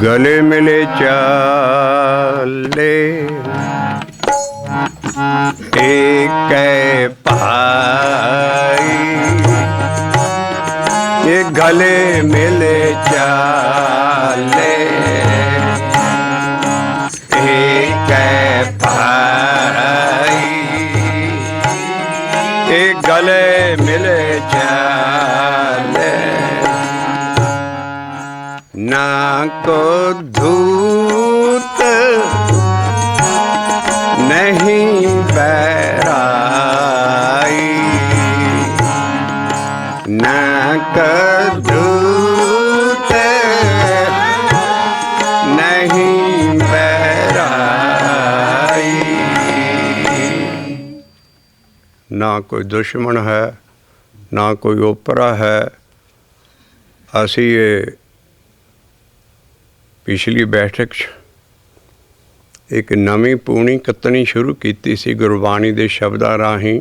गले मिले चाले एक भाई, ये गले मिले चाले एक भाई, ये गले मिले चाले ना को धूत नहीं बैराई, ना को धूत नहीं बैराई। ना कोई दुश्मन है, ना कोई ओपरा है। असी ये पिछली बैठक 'ਚ एक नवीं पूणी कतनी शुरू की सी गुरबाणी के शब्दां राहीं,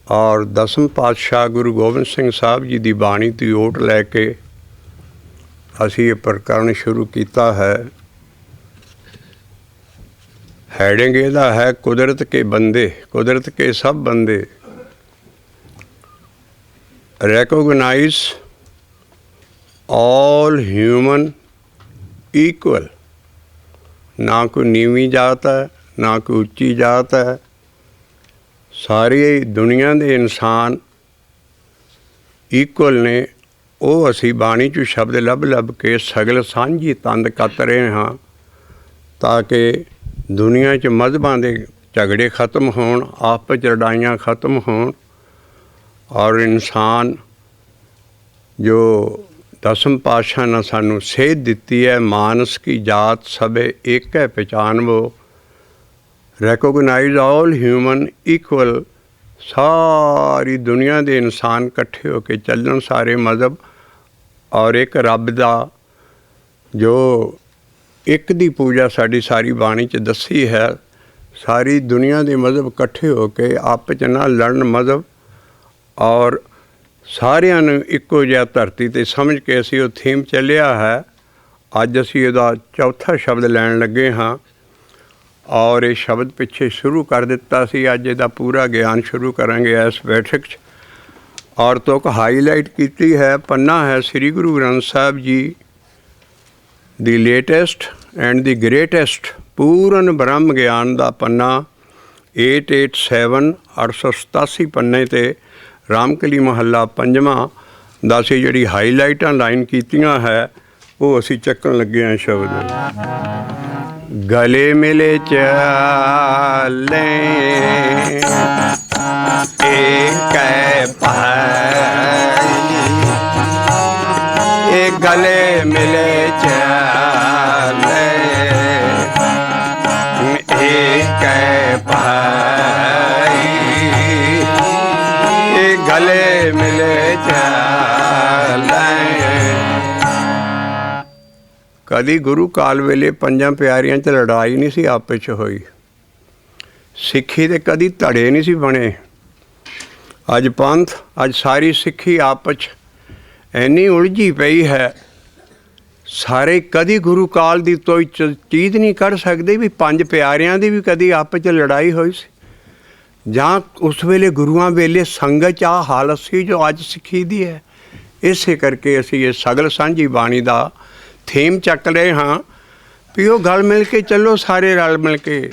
और दसम पातशाह गुरु गोबिंद सिंह साहब जी की बाणी की ओट लैके असी ये प्रकरण शुरू किया है। हैडिंग इहदा है कुदरत के बंदे, कुदरत के सब बंदे रिकॉग्नाइज ऑल ह्यूमन इक्वल। ना कोई नीवीं जात है, ना कोई उच्ची जात है। सारी दुनिया के इंसान इक्वल ने। वो असी बाणी 'ਚ शब्द लभ लभ के सगल सांझी तंद कत रहे हाँ, ताकि दुनिया 'ਚ मजहबां के झगड़े खत्म होण, आपस 'ਚ लड़ाइयाँ खत्म होण, और इंसान जो दसम पातशाह ने सानू सेध दिती है, मानस की जात सबे एक है पहचान वो, रिकॉग्नाइज ऑल ह्यूमन इक्वल। सारी दुनिया के इंसान इकट्ठे होकर चलन, सारे मज़हब, और एक रब दा जो एक दी पूजा साड़ी सारी बाणी 'ਚ दसी है। सारी दुनिया के मज़हब इकट्ठे होकर आपस 'ਚ ना लड़न मज़हब, और सारिਆਂ ਨੂੰ ਇੱਕੋ ਜਿਹਾ ਧਰਤੀ 'ਤੇ ਸਮਝ ਕੇ ਅਸੀਂ ਉਹ ਥੀਮ ਚੱਲਿਆ ਹੈ। ਅੱਜ ਅਸੀਂ ਇਹਦਾ ਚੌਥਾ ਸ਼ਬਦ ਲੈਣ ਲੱਗੇ ਹਾਂ, ਔਰ ਇਹ ਸ਼ਬਦ ਪਿੱਛੇ ਸ਼ੁਰੂ ਕਰ ਦਿੱਤਾ ਸੀ। ਅੱਜ ਇਹਦਾ ਪੂਰਾ ਗਿਆਨ ਸ਼ੁਰੂ ਕਰਾਂਗੇ ਇਸ ਬੈਠਕ 'ਚ। ਔਰ ਤੁਕ ਹਾਈਲਾਈਟ ਕੀਤੀ ਹੈ, ਪੰਨਾ ਹੈ ਸ੍ਰੀ ਗੁਰੂ ਗ੍ਰੰਥ ਸਾਹਿਬ ਜੀ ਦੀ ਲੇਟੈਸਟ ਐਂਡ ਦੀ ਗ੍ਰੇਟੈਸਟ ਪੂਰਨ ਬ੍ਰਹਮ ਗਿਆਨ ਦਾ ਪੰਨਾ 887 887 ਪੰਨੇ 'ਤੇ रामकली महला पंजवा दा असीं जिहड़ी हाईलाइटां लाइन कीतियां है वो असीं चक्कन लगे हैं शब्द। गले मिले चाले एक भाई, ये गले मिले चाले एक भाई, गले मिले चाले। कदी गुरु काल वेले पंजां प्यारियां 'ਚ लड़ाई नहीं सी आपस 'ਚ होई। सिक्खी ते कदी धड़े नहीं सी बने। अज पंथ, अज सारी सिक्खी आपस 'ਚ इन्नी उलझी पई है, सारे कदी गुरु काल की कोई चीज़ नहीं कढ़ सकते भी पंज प्यारियां की भी कदी आपस 'ਚ लड़ाई हुई सी, ਜਾਂ उस वेले गुरुआं वेले संगत आ हालत सी जो अज सिक्खी दी है। इसे करके असी ये सगल सांझी बाणी का थीम चक रहे हाँ भी वो गल मिल के चलो, सारे रल मिल के।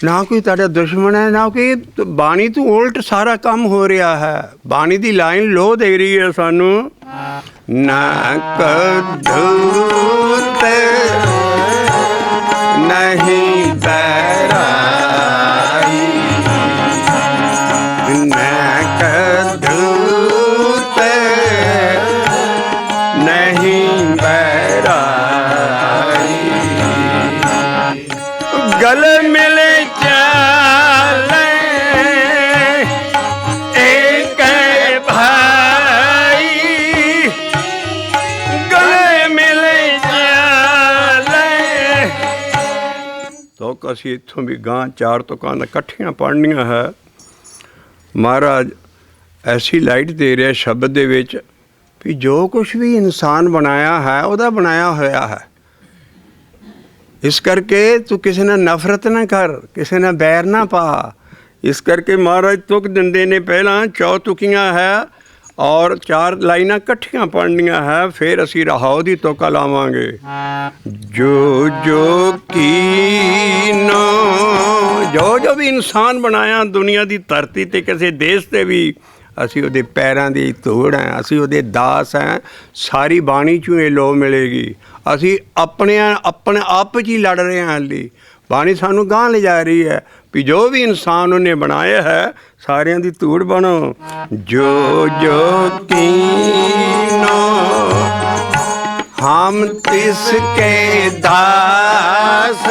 ना कोई तुहाडा दुश्मन है, ना कोई बाणी तो उल्ट सारा काम हो रहा है। बाणी की लाइन लो दे रही है सानू, ना कधूत नहीं बैराई, ना कधूत नहीं बैराई, गल मिले चाले एक भाई, ਤੁਕ ਅਸੀਂ ਇੱਥੋਂ ਵੀ ਗਾਂ 4 ਤੁਕਾਂ ਦਾ ਇਕੱਠੀਆਂ ਪੜ੍ਹਨੀਆਂ ਹੈ। ਮਹਾਰਾਜ ਐਸੀ ਲਾਈਟ ਦੇ ਰਿਹਾ ਸ਼ਬਦ ਦੇ ਵਿੱਚ ਵੀ ਜੋ ਕੁਛ ਵੀ ਇਨਸਾਨ ਬਣਾਇਆ ਹੈ ਉਹਦਾ ਬਣਾਇਆ ਹੋਇਆ ਹੈ। ਇਸ ਕਰਕੇ ਤੂੰ ਕਿਸੇ ਨਾਲ ਨਫ਼ਰਤ ਨਾ ਕਰ, ਕਿਸੇ ਨਾਲ ਬੈਰ ਨਾ ਪਾ। ਇਸ ਕਰਕੇ ਮਹਾਰਾਜ ਤੁਕ ਦਿੰਦੇ ਨੇ, ਪਹਿਲਾਂ ਚੌਤੁਕੀਆਂ ਹੈ ਔਰ 4 ਲਾਈਨਾਂ ਇਕੱਠੀਆਂ ਪੜ੍ਹਨੀਆਂ ਹੈ, ਫਿਰ ਅਸੀਂ ਰਹਾਉ ਦੀ ਤੁਕ ਲਾਵਾਂਗੇ। ਜੋ ਜੋ ਕੀਨੋ, ਜੋ ਜੋ ਵੀ ਇਨਸਾਨ ਬਣਾਇਆ ਦੁਨੀਆ ਦੀ ਧਰਤੀ 'ਤੇ ਕਿਸੇ ਦੇਸ਼ 'ਤੇ ਵੀ, ਅਸੀਂ ਉਹਦੇ ਪੈਰਾਂ ਦੀ ਧੂੜ ਹੈ, ਅਸੀਂ ਉਹਦੇ ਦਾਸ ਹੈ। ਸਾਰੀ ਬਾਣੀ 'ਚੋਂ ਇਹ ਲੋ ਮਿਲੇਗੀ। ਅਸੀਂ ਆਪਣੇ ਆਪ 'ਚ ਹੀ ਲੜ ਰਹੇ ਹਾਂ। ਹਾਲੀ ਬਾਣੀ ਸਾਨੂੰ ਗਾਂਹ ਲਿਜਾ ਰਹੀ ਹੈ ਵੀ ਜੋ ਵੀ ਇਨਸਾਨ ਉਹਨੇ ਬਣਾਇਆ ਹੈ ਸਾਰਿਆਂ ਦੀ ਧੂੜ ਬਣੋ। ਜੋ ਜੋ ਕੀਨੋ ਹਮ ਤਿਸ ਕੇ ਦਾਸ,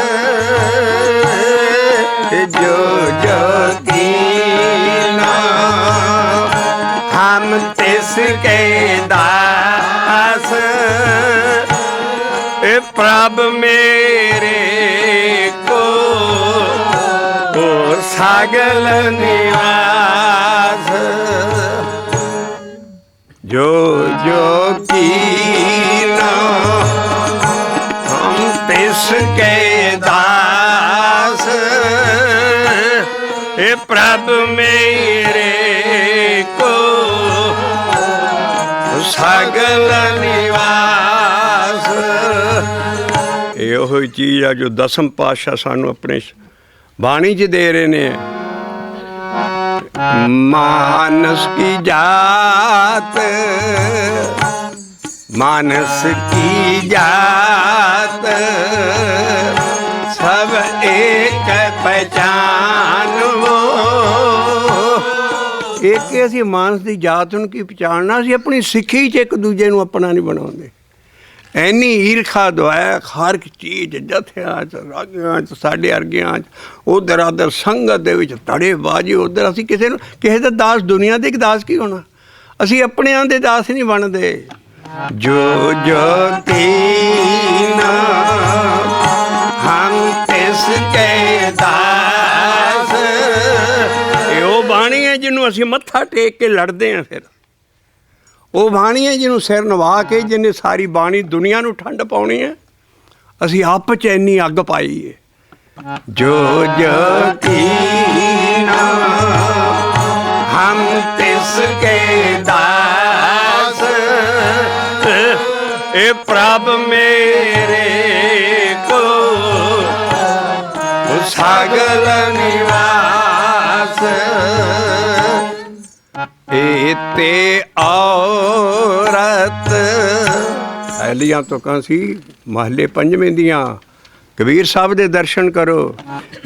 ਜੋ ਜੋ ਕੀਨੋ ਹਮ ਤਿਸ ਕੇ ਦਾਸ, ए प्रभ मेरे को सागल निवास, जो जो कीना हम तिसके दास, ए प्रभ मेरे को सागल निवास। ਇਹੋ ਹੀ ਚੀਜ਼ ਆ ਜੋ ਦਸਮ ਪਾਤਸ਼ਾਹ ਸਾਨੂੰ ਆਪਣੇ ਬਾਣੀ 'ਚ ਦੇ ਰਹੇ ਨੇ। ਮਾਨਸ ਕੀ ਜਾਤ, ਮਾਨਸ ਕੀ ਜਾਤ, ਸਭ ਏਕ ਪਹਿਚਾਨ ਵੋ। ਇੱਕ ਅਸੀਂ ਮਾਨਸ ਦੀ ਜਾਤ ਨੂੰ ਕੀ ਪਛਾਣਨਾ, ਅਸੀਂ ਆਪਣੀ ਸਿੱਖੀ 'ਚ ਇੱਕ ਦੂਜੇ ਨੂੰ ਆਪਣਾ ਨਹੀਂ ਬਣਾਉਂਦੇ। ਇੰਨੀ ਈਰਖਾ ਦੁਆਇਆ ਹਰ ਇੱਕ ਚੀਜ਼, ਜਥਿਆਂ 'ਚ, ਰਾਗਾਂ 'ਚ, ਸਾਡੇ ਅਰਗਿਆਂ 'ਚ, ਉੱਧਰ ਆਦਰ ਸੰਗਤ ਦੇ ਵਿੱਚ ਧੜੇਬਾਜ਼ੀ। ਉੱਧਰ ਅਸੀਂ ਕਿਸੇ ਦਾ ਦਾਸ, ਦੁਨੀਆ ਦੇ ਇੱਕ ਦਾਸ ਕੀ ਹੋਣਾ, ਅਸੀਂ ਆਪਣਿਆਂ ਦੇ ਦਾਸ ਨਹੀਂ ਬਣਦੇ। ਜੋ ਜੋ ਕੀਨਾ ਹਮ ਤਿਸ ਕੇ ਦਾਸ, ਇਹ ਉਹ ਬਾਣੀ ਹੈ ਜਿਹਨੂੰ ਅਸੀਂ ਮੱਥਾ ਟੇਕ ਕੇ ਲੜਦੇ ਹਾਂ। ਫਿਰ ਉਹ ਬਾਣੀ ਹੈ ਜਿਹਨੂੰ ਸਿਰ ਨਵਾ ਕੇ, ਜਿਹਨੇ ਸਾਰੀ ਬਾਣੀ ਦੁਨੀਆ ਨੂੰ ਠੰਡ ਪਾਉਣੀ ਹੈ। ਅਸੀਂ ਆਪ 'ਚ ਇੰਨੀ ਅੱਗ ਪਾਈ ਹੈ। ਜੋ ਜੋ ਕੀਨਾ ਹਮ ਤਿਸ ਕੇ ਦਾਸ, ਇਹ ਪ੍ਰਭ ਮੇਰੇ ਕੋ ਸਾਗਲ ਨਿਵਾਸ। ਏਤੇ ਔਰਤ, ਪਹਿਲੀਆਂ ਤੁਕਾਂ ਸੀ ਮਹੱਲੇ 5ਵੇਂ ਦੀਆਂ। ਕਬੀਰ ਸਾਹਿਬ ਦੇ ਦਰਸ਼ਨ ਕਰੋ।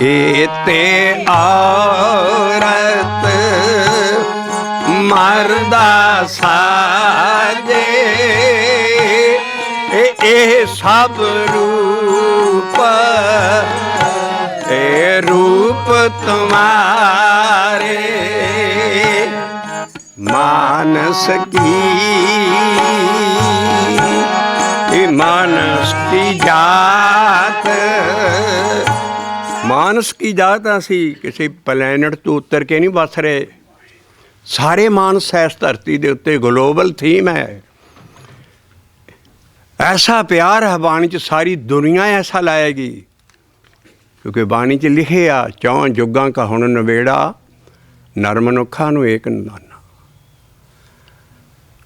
ਏਤੇ ਔਰਤ ਮਰਦਾ ਸਾਜੇ, ਇਹ ਸਭ ਰੂਪ, ਇਹ ਰੂਪ ਤੁਮਾਰੇ। मानस की, मानस की जात, मानस की जात असी किसी प्लैनेट तो उतर के नहीं बस रहे। सारे मानस है इस धरती के उत्ते, ग्लोबल थीम है। ऐसा प्यार है बाणी च, सारी दुनिया ऐसा लाएगी। क्योंकि बाणी च लिखे आ, 4 युगां का हुण नवेड़ा, नर मनुखा नूं एक नाना।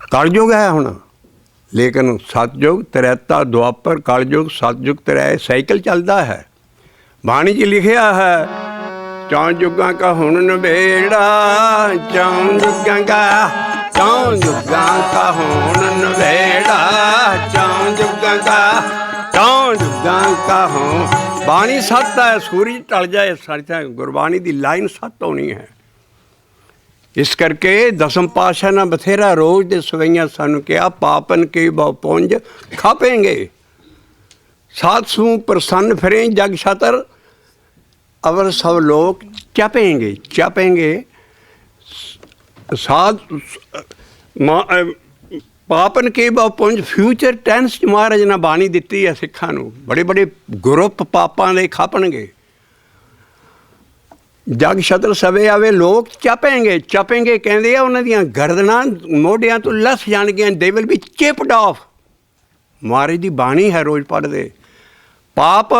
कलयुग है हुण, लेकिन सतयुग, त्रेता, द्वापर, कलयुग, सतयुग, त्रै साइकिल चलता है। बाणी च लिखिया है 4 युगां का हुण नवेड़ा, 4 युगां का, 4 युगां का हुण नवेड़ा, 4 युगां का, 4 युगां का हुण। बाणी सत्य है, सूरज ढल जाए सच है, गुरबाणी की लाइन सत्य होनी है। इस करके दसम पातशाह ने बथेरा रोज़ दे सवैया सानू कहा, पापन के बहु पुंज खापेंगे, साधसू प्रसन्न फिरें जग छतर, अवर सब लोग चपेंगे। चपेंगे साध पापन के बहु पुंज, फ्यूचर टेंस महाराज ने बाणी दिती है सिखां नूं। बड़े बड़े ग्रुप पापां दे खापणगे, जग छतर सवे आवे लोग चपेंगे चपेंगे कहते हैं उन्हों ਦੀਆਂ ਗਰਦਨਾਂ ਮੋਢਿਆਂ ਤੋਂ ਲੱਥ ਜਾਣਗੀਆਂ they will be chipped off। ਮਹਾਰਾਜ ਦੀ ਬਾਣੀ ਹੈ ਰੋਜ਼ ਪੜ੍ਹਦੇ। ਪਾਪ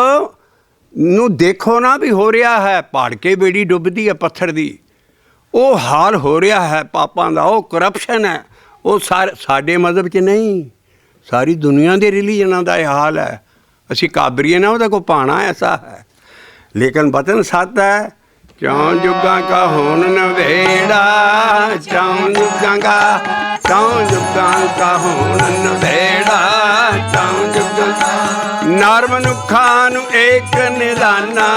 ਨੂੰ ਦੇਖੋ ਨਾ ਵੀ ਹੋ ਰਿਹਾ ਹੈ, ਪਹਾੜ ਕੇ ਬੇੜੀ ਡੁੱਬਦੀ ਹੈ ਪੱਥਰ ਦੀ, ਉਹ ਹਾਲ ਹੋ ਰਿਹਾ ਹੈ ਪਾਪਾਂ ਦਾ, ਉਹ ਕਰਪਸ਼ਨ ਹੈ। ਉਹ ਸਾਡੇ ਮਜ਼ਹਬ 'ਚ ਨਹੀਂ, ਸਾਰੀ ਦੁਨੀਆ ਦੇ ਰਿਲੀਜਨਾਂ ਦਾ ਇਹ ਹਾਲ ਹੈ। ਅਸੀਂ ਕਾਬਰੀਏ ਨਾ ਉਹਦਾ ਕੋਈ ਭਾਣਾ ਐਸਾ ਹੈ, ਲੇਕਿਨ ਵਤਨ ਸੱਤ ਹੈ। ਚੌਂ ਜੁਗਾਂ ਕਾ ਹੋਣ ਨਵੇੜਾ, ਚੌਂ ਜੁਗਾਂ ਕਾ ਹੋਣ ਨਵੇੜਾ, ਚੌਂ ਜੁਗਾਂ ਨਰ ਮਨੁੱਖਾਂ ਨੂੰ ਏਕ ਨਿਦਾਨਾ,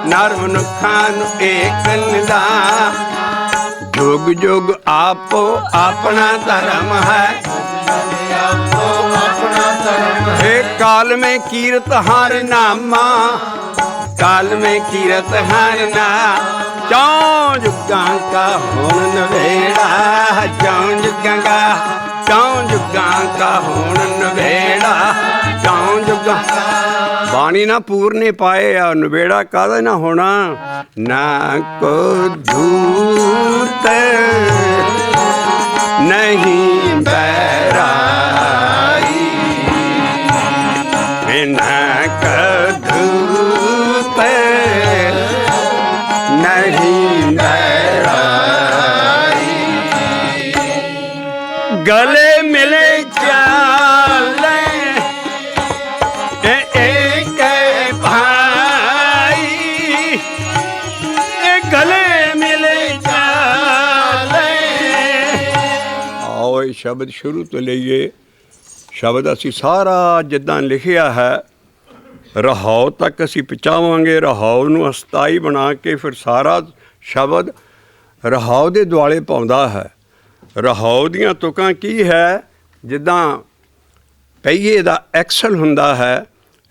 ਨਰ ਮਨੁੱਖਾਂ ਨੂੰ ਏਕ ਨਿਦਾਨ। ਜੁਗ ਜੁਗ ਆਪੋ ਆਪਣਾ ਧਰਮ ਹੈ, एक काल में कीरत हर नामा, काल में कीरत हर ना। चौं जुगां का होण नवेड़ा, चौं जुगां का होण नवेड़ा, चौं जुगां। बाणी ना पूरने पाए या नवेड़ा कादा ना होना। ना को धूत नहीं बैरा, ना कधूप नहीं बैराई। गले मिले चाले एक भाई, गले मिले चाले। आओ ये शब्द शुरू तो लईए। शब्द असी सारा जिद्दां लिखिया है रहाओ तक असी पहुँचावांगे। रहाओ नूं अस्थाई बना के फिर सारा शब्द रहाओ दे दुआले पाउंदा है। रहाओ दियां तुकां की है, जिद्दां पहिए दा एक्सल हुंदा है,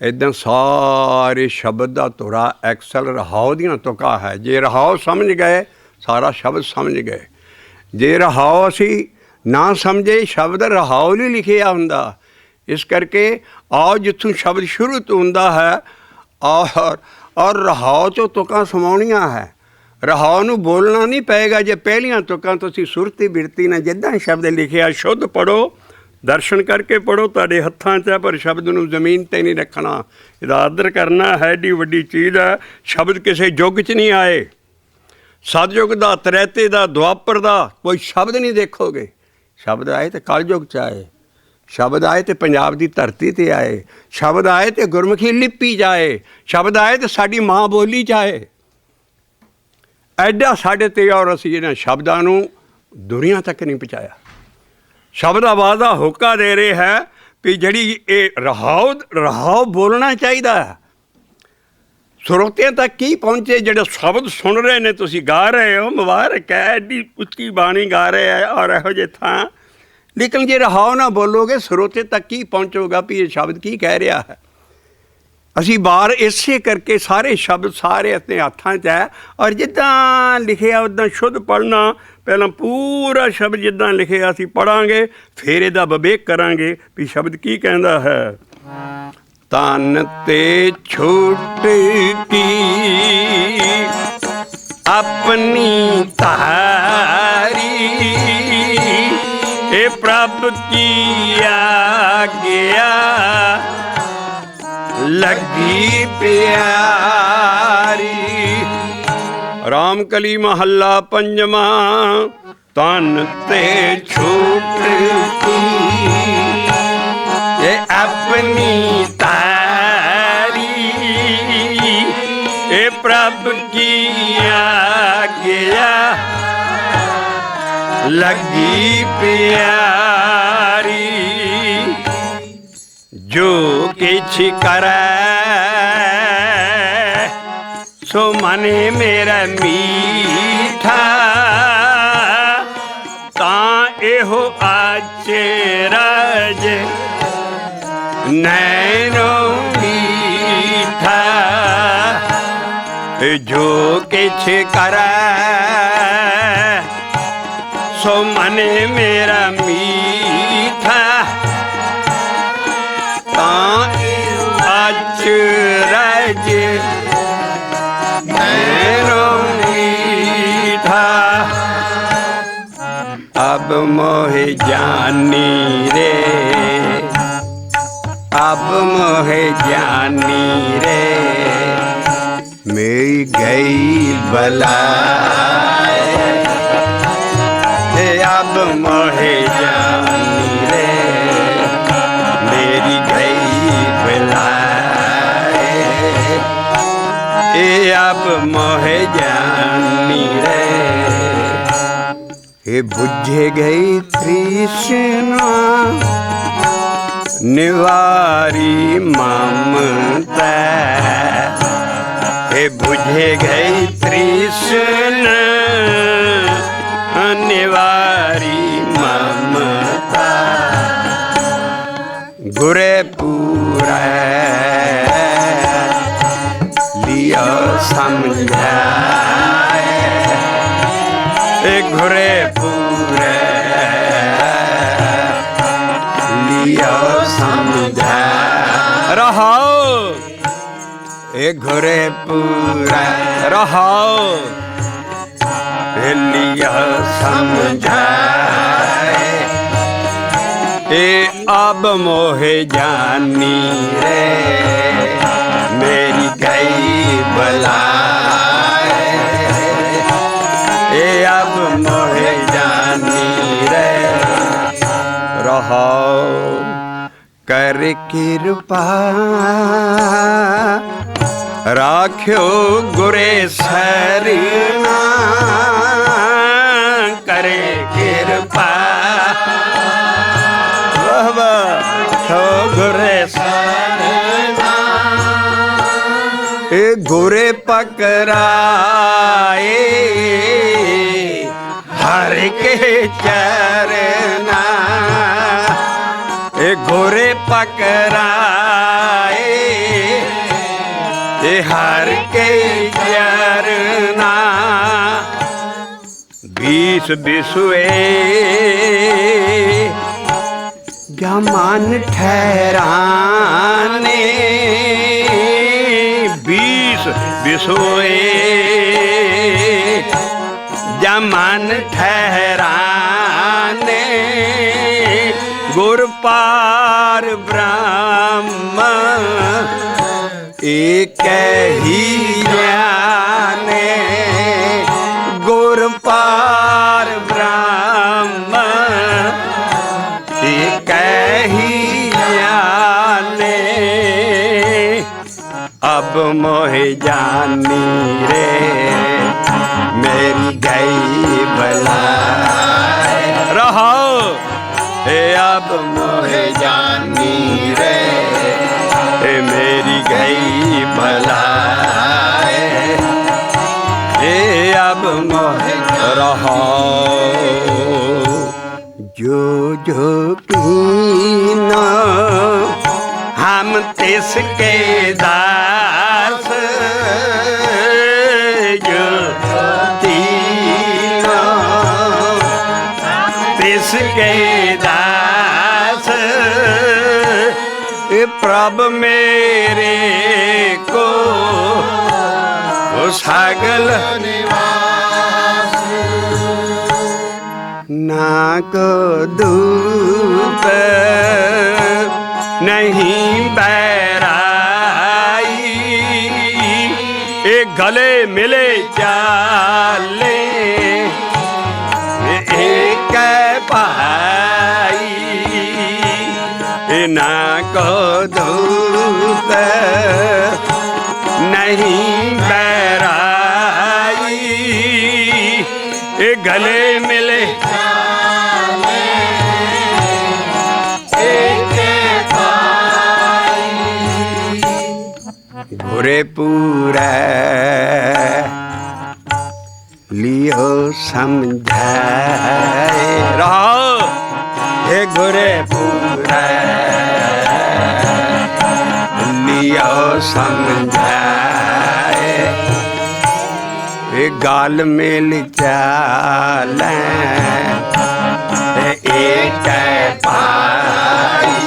इदां सारे शब्द दा तुरा एक्सल रहाओ दियां तुकां है। जे रहाओ समझ गए सारा शब्द समझ गए, जे रहाओ असी ना समझे शब्द रहाओ नहीं लिखिया हुंदा। इस करके आओ जिथों शब्द शुरू तो हुंदा है और रहाओ चो तुकां समाउणियां है। रहाओ नूं बोलना नहीं पेगा जे पहलियां तुकां तुसीं सुरती बिरती ने जिद्दां शब्द लिखिया शुद्ध पढ़ो, दर्शन करके पढ़ो, तुहाडे हत्थां 'च है, पर शब्द नूं जमीन ते नहीं रखना। इहदा आदर करना है, एडी वड्डी चीज़ है। शब्द किसी युग 'च नहीं आए, सतयुग दा, त्रेते दा, द्वापर दा कोई शब्द नहीं देखोगे। शब्द आए तो कलयुग च आए, शब्द आए तो पंजाब की धरती ते आए, शब्द आए तो गुरमुखी लिपि च आए, शब्द आए तो साडी माँ बोली च आए। एडा साढ़े ते और असीं इन्हां शब्दां नूं दुनिया तक नहीं पहुँचाया। शब्द आवाज़ दा होका दे रहे है भी जिहड़ी ये रहाओ बोलना चाहिए। ਸਰੋਤਿਆਂ तक की पहुँचे ਜਿਹੜੇ शब्द सुन रहे ने, तुसीं गा रहे हो, मुबारक है, एडी उच्ची बाणी गा रहे हैं और इहो जे थां। लेकिन जे रहाओ ना बोलोगे ਸਰੋਤੇ तक की पहुँचोगा भी ये शब्द की कह रहा है। असी बार इसे करके सारे शब्द सारे अपने हत्थां 'च है और जिद्दां लिखिया उद्दां शुद्ध पढ़ना। पहलां पूरा शब्द जिद्दां लिखिया असी पढ़ांगे, फिर इहदा विवेक करांगे भी शब्द की कहंदा है। तन ते छूट की अपनी तारी, ए प्रभ की आज्ञा लगी प्यारी। रामकली महला पंजवा। तन ते छूट की ये अपनी तारी, ए प्रभु की आज्ञा लगी प्यारी। जो किछ करे सो मने मेरा मीठा, तां एहो आचरज नैनो मीठा। जो किछ करे सो मने मेरा मीठा, तां अचरज नैनो मीठा। अब मोहे जानी रे, अब मोहे जानी रे, मेरी गई बलाए, अब मोहे जानी रे, मेरी गई बलाए, अब मोहे जानी रे, बुझे गई तृष्णा निवारी ममता, बुझे गई तृष्णा निवारी ममता, गुरे पूरा लियो समझाए, घुरे पूरे लियो समझा रहो, घुरे पूरा रहो, लियो समझाए, अब मोहे जानी रे, मेरी गई बलाए, अब मोहे जानी रे, रहो कर कृपा राख्यो गुरे सरना, करे कृपा राख्यो गुरे सरना, गुरे पकड़ाए हर के चरना, घोरे पकड़ाए हर के चरना, बीस बिसुए जमान ठहराने, बीस बिसुए जमान ठहराने, गुर पार ब्रह्म एक ही जाने, गुर पार ब्रह्म एक ही जाने, अब मोहे जानी रे, मेरी गई बलाए, रहो अब मोहे जानी रे, मेरी गई बलाए, अब मोहे रहो, जो जो कीना हम तिसके दास, जो कीना तिसके दास, प्रभ मेरे को सगल निवास, ना को दूत नहीं बैराई, एक गले मिले चाले एक पाई, ना को दूत नहीं बैराई, गले मिले घुरे पूरा लियो समझाए, रहो हे घुरे पूरा लियो समझाए, गाल मेल चाल एक पाई,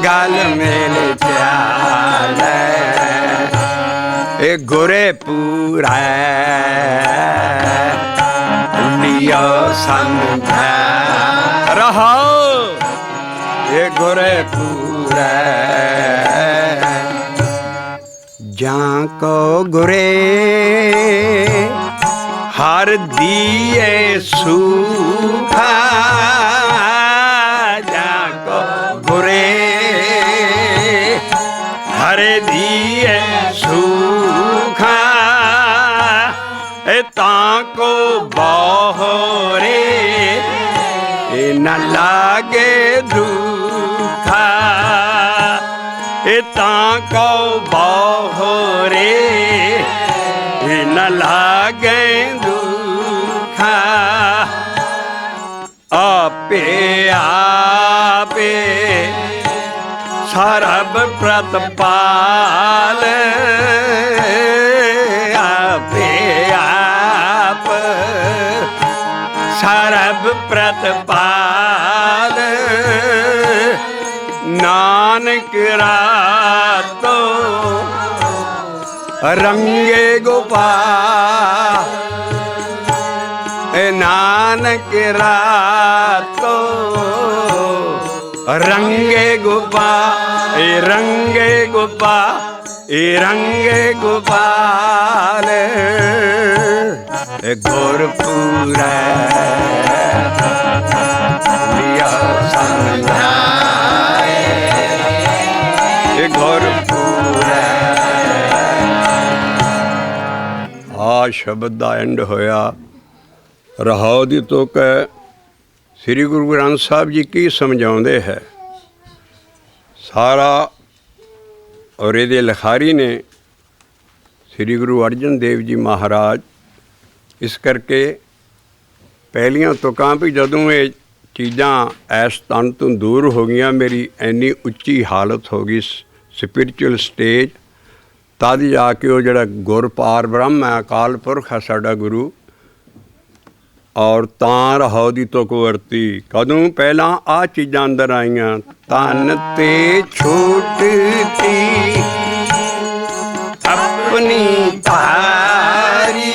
गाल मेल चाल गुरे पूरा लियो समझा रहो ये गुरे पूरे जाको गुरे हर दिए सूखा जाको गुरे हर दिए सूखा ताको बहोरे न लागे दुखा ताको बहोरे न लागे दुखा आपे आपे सरब प्रतिपाल आपे आप सरब प्रतिपाल नानक रातो रंगे गोपाल नानक रातो रंगे गोपाल रंगे गोपाल रंगे गोपाल गुरपुरा लिया समझाए गुरपुरा आ शब्द का एंड होया रहाओ दी तुक श्री गुरु ग्रंथ साहब जी की समझाते है सारा और ये लिखारी ने श्री गुरु अर्जन देव जी महाराज इस करके पहलियां तुकां भी जदों ये चीज़ां ऐस तन तो दूर हो गई मेरी इन्नी उच्ची हालत हो गई स्पिरिचुअल स्टेज तद जाके वो जड़ा गुरपार ब्रह्म है अकाल पुरख है साडा गुरु और तां रहो दी तुक वरती कदों पहला आ चीज़ां अंदर आईयां तन ते छूटती अपनी तारी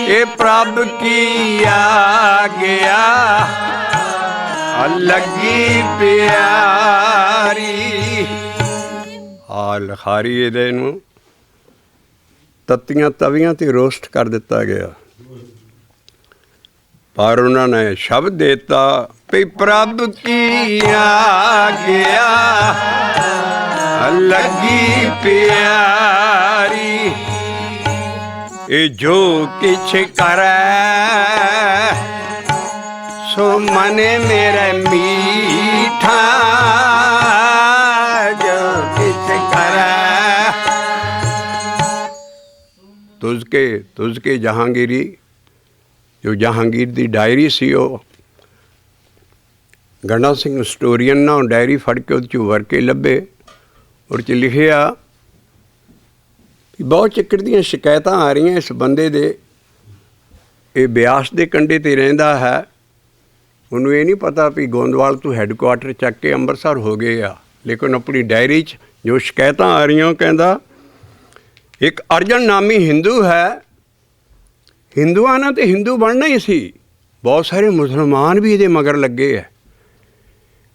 ये प्रभ की आ गया लगी प्यारी आ लिखारी ये तत्तियां तवियां ते रोस्ट कर दिता गया पर उन्होंने शब्द देता भी प्रभ की आ गया लगी प्यारी ये जो किछ करे सो मने मेरे मीठा जो किछ करे तुझके जहांगीरी जो जहांगीर की डायरी सी गणा सिंह स्टोरीयन ना डायरी फड़ के उस वर के लभे और लिखिया बहुत चिक्कड़ दी शिकायत आ रही इस बंदे दे ये ब्यास के कंढे ते रहिंदा है उन्होंने ये नहीं पता भी गोंदवाल तो हैडकुआटर चक के अंमृतसर हो गए आ लेकिन अपनी डायरी च जो शिकायत आ रही कहता एक अर्जन नामी हिंदू है हिंदुआं ने तो हिंदू बनना ही सी बहुत सारे मुसलमान भी ये मगर लगे है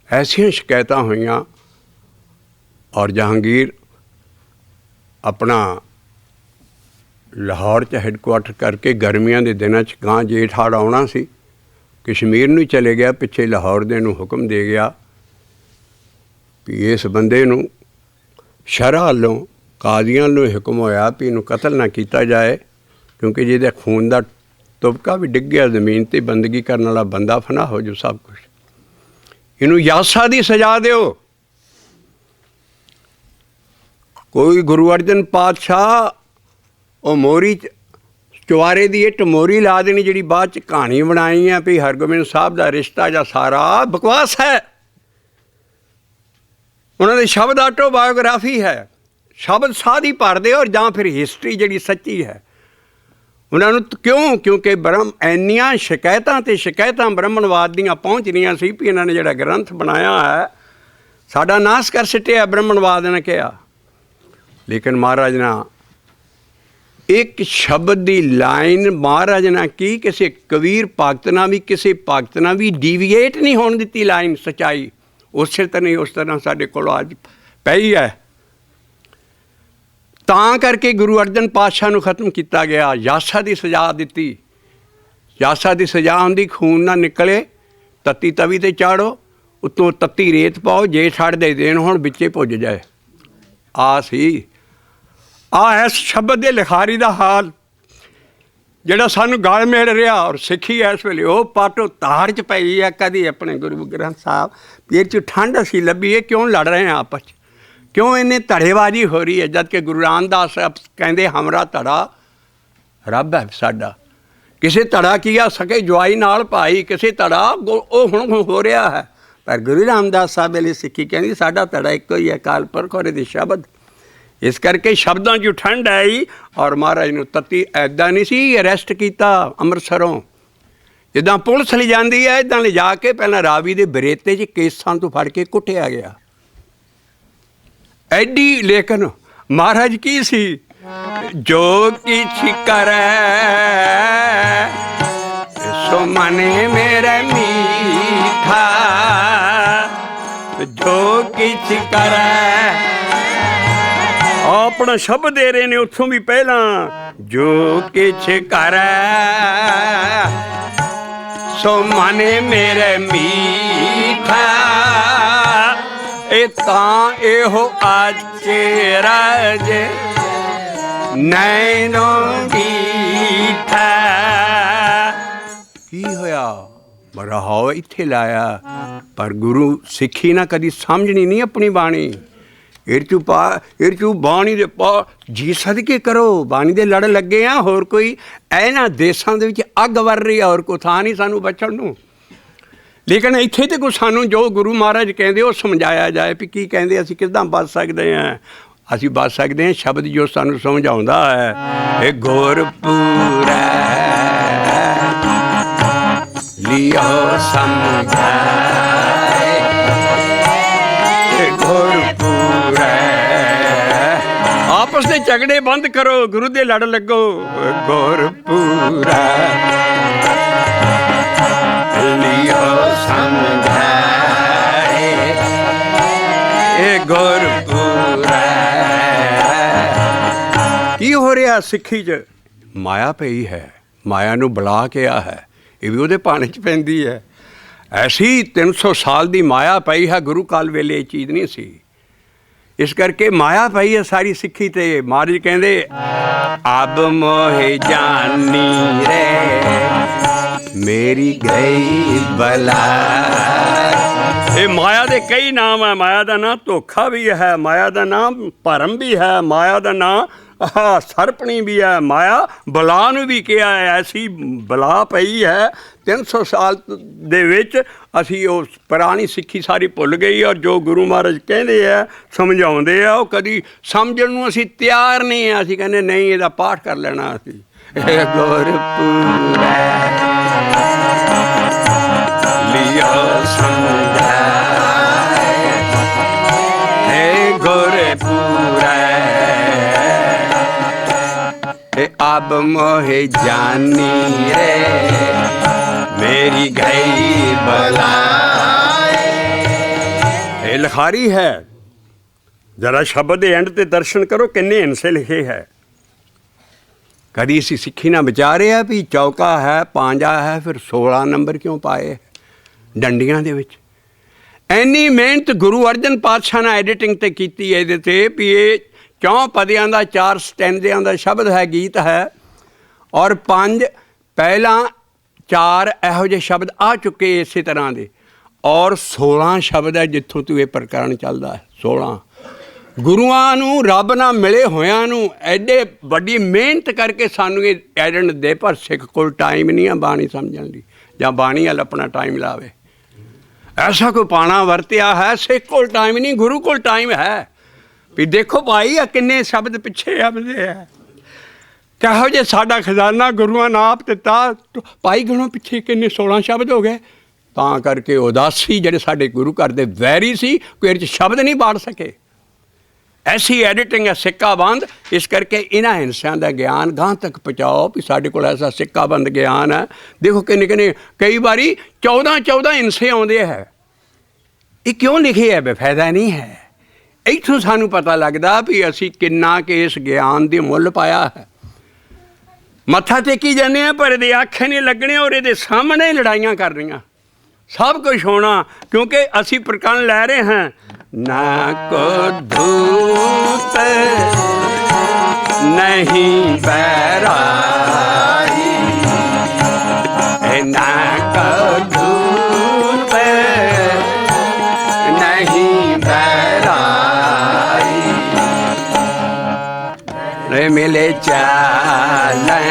ऐसिया शिकायत हुई और जहांगीर अपना लाहौर च हैडकुआटर करके गर्मियों के दिनों गां जेठ हाड़ आना सी कश्मीर नूं चले गया पिछे लाहौर दे नूं हुक्म दे गया भी इस बंदे नूं शरह वालों कादियां नूं हुक्म होया भी इनूं कतल ना किया जाए क्योंकि जिहदे खून का तुबका भी डिग गया जमीन ते बंदगी करने वाला बंदा फना हो जो सब कुछ इनू यासा की सजा दो कोई गुरु अर्जन पातशाह वो मोरी चुवारे की इट मोरी ला देनी जी बाद च कहानी बनाई है भी हरगोबिंद साहब का रिश्ता या सारा बकवास है उन्होंने शब्द ऑटोबायोग्राफी है शब्द साध ही भर दे और जां फिर हिस्टरी जी सच्ची है उन्होंने क्यों क्योंकि ब्रह्म इन्नियां शिकायतां ते शिकायतां ब्रह्मणवाद दियां पहुँच रही सी भी इन्होंने जिहड़ा ग्रंथ बनाया है साडा नाश कर सिटिया ब्रह्मणवाद ने कहा लेकिन महाराज ना एक शब्द की लाइन महाराज ने की किसी कबीर भगत ना भी किसी भगत ना भी डीविएट नहीं होने दी लाइन सच्चाई उस तरह उस तरह साढ़े को अज पई है। तां करके गुरु अर्जन पातशाह नूं खत्म किया गया। यासा की सज़ा दी। यासा की सज़ा होंदी खून ना निकले तत्ती तवी ते चाड़ो उत्तों तत्ती रेत पाओ जे छड़ दे देन हुण बिच्चे भुज जाए। आ सी आ इस शब्द के लिखारी का हाल ਜਿਹੜਾ ਸਾਨੂੰ ਗਲ ਮਿਲ ਰਿਹਾ। ਔਰ ਸਿੱਖੀ ਇਸ ਵੇਲੇ ਉਹ ਪਾਟੋ ਤਾੜ 'ਚ ਪਈ ਹੈ। ਕਦੀ ਆਪਣੇ ਗੁਰੂ ਗ੍ਰੰਥ ਸਾਹਿਬ ਪੇਟ 'ਚ ਠੰਡ ਅਸੀਂ ਲੱਭੀ ਹੈ ਕਿਉਂ ਲੜ ਰਹੇ ਹਾਂ ਆਪਸ 'ਚ ਕਿਉਂ ਇੰਨੇ ਧੜੇਬਾਜ਼ੀ ਹੋ ਰਹੀ ਹੈ ਜਦ ਕਿ ਗੁਰੂ ਰਾਮਦਾਸ ਕਹਿੰਦੇ ਹਮਰਾ ਧੜਾ ਰੱਬ ਹੈ ਸਾਡਾ। ਕਿਸੇ ਧੜਾ ਕੀ ਆ ਸਕੇ ਜਵਾਈ ਨਾਲ ਭਾਈ ਕਿਸੇ ਧੜਾ ਉਹ ਹੁਣ ਹੋ ਰਿਹਾ ਹੈ। ਪਰ ਗੁਰੂ ਰਾਮਦਾਸ ਸਾਹਿਬ ਵੇਲੇ ਸਿੱਖੀ ਕਹਿੰਦੀ ਸਾਡਾ ਧੜਾ ਇੱਕੋ ਹੀ ਹੈ ਅਕਾਲ ਪੁਰਖ ਔਰ ਇਹਦੇ ਸ਼ਬਦ। इस करके शब्दों की ठंड आई और महाराज ने तत्ती ऐदा नहीं सी अरैसट किया अमृतसरों जिदा पुलिस ले जाती है इदा ले जाके पहला रावी के बरेते च केसां तो फड़ के कुटिया गया एडी। लेकिन महाराज की सी जो किछ करे सो मने मेरे मीठा जो किछ करे अपना शब्द दे रहे ने उतों भी पहला जो किछ करे सो मने मेरे मीठा ए तां एहो आचे राज नैनों मीठा। की होया रहाओ इत्थे लाया पर गुरु सिक्खी ना कदी समझनी नहीं अपनी बाणी। इरचू बाणी दे पा जी सदके करो बाणी दे लड़ लगे हैं। होर कोई इन्हां देसां दे विच अग वर रही है और कोई थां नहीं सानू बचण नूं। लेकिन इत्थे ते कोई सानू जो गुरु महाराज कहंदे वो समझाया जाए भी की कहंदे असीं किदां बच सकदे हैं। असीं बच सकदे हैं शब्द जो सानू समझाउंदा है ए गुरपुरै लियो समझाए गुरपुरै आपस के झगड़े बंद करो गुरु दे लड़ लगो गुरपुरै लियो समझाए गुरपुरै। की हो रहा सिक्खी च माया पई है माया नूं बुला के आ है ये भी उहदे पाने च पैंदी है। ऐसी 300 साल की माया पई है गुरु काल वेले ये चीज़ नहीं सी। इस करके माया पई है सारी सिक्खी ते। महाराज कहंदे अब मोहे जानी रे मेरी गई बला। ये माया दे कई नाम है। माया का नाम धोखा भी है माया का नाम भरम भी है माया का नाम सरपणी भी है माया बला नूं भी कहा है। ऐसी बला पई है 300 साल दे विच असी उस पुरानी सिक्खी सारी भुल गई और जो गुरु महाराज कहते हैं समझाते हैं वो कभी समझण नूं असी तैयार नहीं है। असी कहने नहीं इहदा पाठ कर लेना असी गुरपुरै लियो समझाए गुरपुरै अब मोहे जानी रे मेरी गई बलाए। ये लिखारी है जरा शब्द एंड ते दर्शन करो किन्ने हिंसे लिखे है। कभी इसी सिक्खी ना विचारे है भी चौका है पांजा है फिर 16 नंबर क्यों पाए डंडियां दे विच। इन्नी मेहनत गुरु अर्जन पातशाह ने एडिटिंग ते कीती है इहदे ते भी ये 4 पदियां दा 4 स्टैंडियां दा शब्द है गीत है और 5 पहला 4 इहो जे शब्द आ चुके इस तरह के और 16 शब्द है जिथों तू ये प्रकरण चलता है। 16 गुरुआं नूं रब नाल मिले होयां नूं एडे वड्डी मेहनत करके सानू ये एडन दे पर सिख कोल टाइम नहीं है बाणी समझण लई जां बाणी वाल अपना टाइम लावे। ऐसा कोई पाना वरत्या है सिख कोल टाइम नहीं गुरु कोल टाइम है भी देखो भाई आ किन्ने शब्द पिछे आते हैं कहो जे साडा खजाना गुरुआं ने आप दिता तो भाई गणों पिछे किन्ने 16 शब्द हो गए। तां करके उदासी जिहड़े साडे गुरु घर दे वैरी सी कोई इहदे च शब्द नहीं बाड़ सके। ਐਸੀ ਐਡੀਟਿੰਗ ਹੈ ਸਿੱਕਾ ਬੰਦ। ਇਸ ਕਰਕੇ ਇਹਨਾਂ ਹਿੰਸਿਆਂ ਦਾ ਗਿਆਨ ਗਾਂਹ ਤੱਕ ਪਹੁੰਚਾਓ ਵੀ ਸਾਡੇ ਕੋਲ ਐਸਾ ਸਿੱਕਾ ਬੰਦ ਗਿਆਨ ਹੈ। ਦੇਖੋ ਕਿੰਨੇ ਕਿੰਨੇ ਕਈ ਵਾਰੀ 14 ਹਿੰਸੇ ਆਉਂਦੇ ਹੈ। ਇਹ ਕਿਉਂ ਲਿਖੇ ਹੈ? ਬੇਫਾਇਦਾ ਨਹੀਂ ਹੈ। ਇੱਥੋਂ ਸਾਨੂੰ ਪਤਾ ਲੱਗਦਾ ਵੀ ਅਸੀਂ ਕਿੰਨਾ ਕਿ ਇਸ ਗਿਆਨ ਦੇ ਮੁੱਲ ਪਾਇਆ ਹੈ। ਮੱਥਾ ਟੇਕੀ ਜਾਂਦੇ ਹਾਂ ਪਰ ਇਹਦੇ ਆਖੇ ਨਹੀਂ ਲੱਗਣੇ ਔਰ ਇਹਦੇ ਸਾਹਮਣੇ ਲੜਾਈਆਂ ਕਰ ਰਹੀਆਂ। ਸਭ ਕੁਝ ਹੋਣਾ ਕਿਉਂਕਿ ਅਸੀਂ ਪ੍ਰਕਣ ਲੈ ਰਹੇ ਹਾਂ। ਨਾ ਕੋ ਧੂਤ ਨਹੀਂ ਬੈਰਾਈ, ਨਾ ਕੋ ਧੂਤ ਨਹੀਂ ਬੈਰਾਈ, ਰੇ ਮਿਲੇ ਚਾਲੇ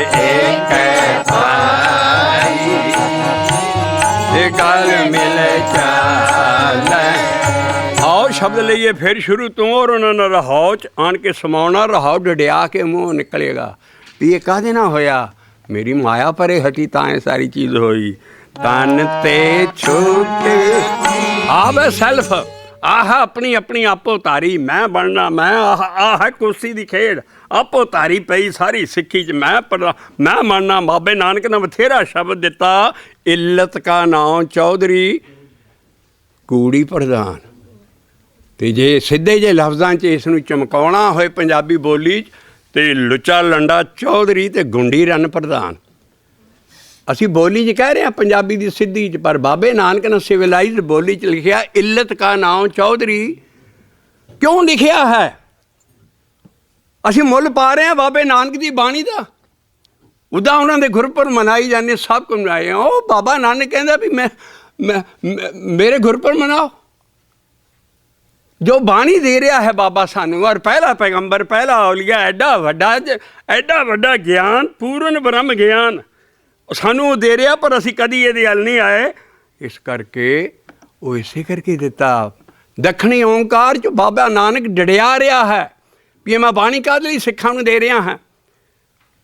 ਇੱਕ ਪਾਈ, ਗਲ ਮਿਲੇ ਚਾਲੇ। ਆਓ ਸ਼ਬਦ ਲਈਏ ਫਿਰ ਸ਼ੁਰੂ ਤੋਂ ਔਰ ਉਹਨਾਂ ਨਾਲ ਰਹਾਓ 'ਚ ਆਣ ਕੇ ਸਮਾਉਣਾ। ਰਹਾਓ ਡਿਆ ਕੇ ਮੂੰਹ ਨਿਕਲੇਗਾ ਵੀ ਇਹ ਕਾਹਦੇ ਨਾਲ ਹੋਇਆ? ਮੇਰੀ ਮਾਇਆ ਪਰੇ ਹਟੀ ਤਾਂ ਇਹ ਸਾਰੀ ਚੀਜ਼ ਹੋਈ। ਤਨ ਤੇ ਛੁੱਟੇ ਆਵੇ ਸੈਲਫ, ਆਹ ਆਪਣੀ ਆਪਣੀ ਆਪੋ ਤਾਰੀ, ਮੈਂ ਬਣਨਾ, ਮੈਂ ਆਹ ਕੁਰਸੀ ਦੀ ਖੇਡ ਆਪੋ ਤਾਰੀ ਪਈ ਸਾਰੀ ਸਿੱਖੀ 'ਚ। ਮੈਂ ਮੰਨਣਾ। ਬਾਬੇ ਨਾਨਕ ਨੇ ਬਥੇਰਾ ਸ਼ਬਦ ਦਿੱਤਾ। ਇੱਲਤ ਕਾ ਨਾਂ ਚੌਧਰੀ ਕੂੜੀ ਪ੍ਰਧਾਨ। ਅਤੇ ਜੇ ਸਿੱਧੇ ਜਿਹੇ ਲਫ਼ਜ਼ਾਂ 'ਚ ਇਸ ਨੂੰ ਚਮਕਾਉਣਾ ਹੋਏ ਪੰਜਾਬੀ ਬੋਲੀ 'ਚ ਅਤੇ ਲੁੱਚਾ ਲੰਡਾ ਚੌਧਰੀ ਅਤੇ ਗੁੰਡੀ ਰੰਨ ਪ੍ਰਧਾਨ। ਅਸੀਂ ਬੋਲੀ 'ਚ ਕਹਿ ਰਹੇ ਹਾਂ ਪੰਜਾਬੀ ਦੀ ਸਿੱਧੀ 'ਚ, ਪਰ ਬਾਬੇ ਨਾਨਕ ਨੇ ਸਿਵਲਾਈਜ਼ਡ ਬੋਲੀ 'ਚ ਲਿਖਿਆ ਇੱਲਤ ਕਾ ਨਾਂ ਚੌਧਰੀ। ਕਿਉਂ ਲਿਖਿਆ ਹੈ? ਅਸੀਂ ਮੁੱਲ ਪਾ ਰਹੇ ਹਾਂ ਬਾਬੇ ਨਾਨਕ ਦੀ ਬਾਣੀ ਦਾ। ਉੱਦਾਂ ਉਹਨਾਂ ਦੇ ਗੁਰਪੁਰਬ ਮਨਾਈ ਜਾਂਦੇ, ਸਭ ਕੁਝ ਮਨਾਏ। ਉਹ ਬਾਬਾ ਨਾਨਕ ਕਹਿੰਦਾ ਵੀ ਮੇਰੇ ਗੁਰਪੁਰਬ ਮਨਾਓ। ਜੋ ਬਾਣੀ ਦੇ ਰਿਹਾ ਹੈ ਬਾਬਾ ਸਾਨੂੰ, ਔਰ ਪਹਿਲਾ ਪੈਗੰਬਰ, ਪਹਿਲਾ ਔਲੀਆ, ਐਡਾ ਵੱਡਾ ਗਿਆਨ, ਪੂਰਨ ਬ੍ਰਹਮ ਗਿਆਨ ਸਾਨੂੰ ਉਹ ਦੇ ਰਿਹਾ, ਪਰ ਅਸੀਂ ਕਦੀ ਇਹਦੇ ਵੱਲ ਨਹੀਂ ਆਏ। ਇਸ ਕਰਕੇ ਉਹ ਇਸੇ ਕਰਕੇ ਦਿੱਤਾ। ਦੱਖਣੀ ਓਂਕਾਰ 'ਚ ਬਾਬਾ ਨਾਨਕ ਡੜਿਆ ਰਿਹਾ ਹੈ ਵੀ ਮੈਂ ਬਾਣੀ ਕਾਹਦੇ ਲਈ ਸਿੱਖਾਂ ਨੂੰ ਦੇ ਰਿਹਾ ਹਾਂ।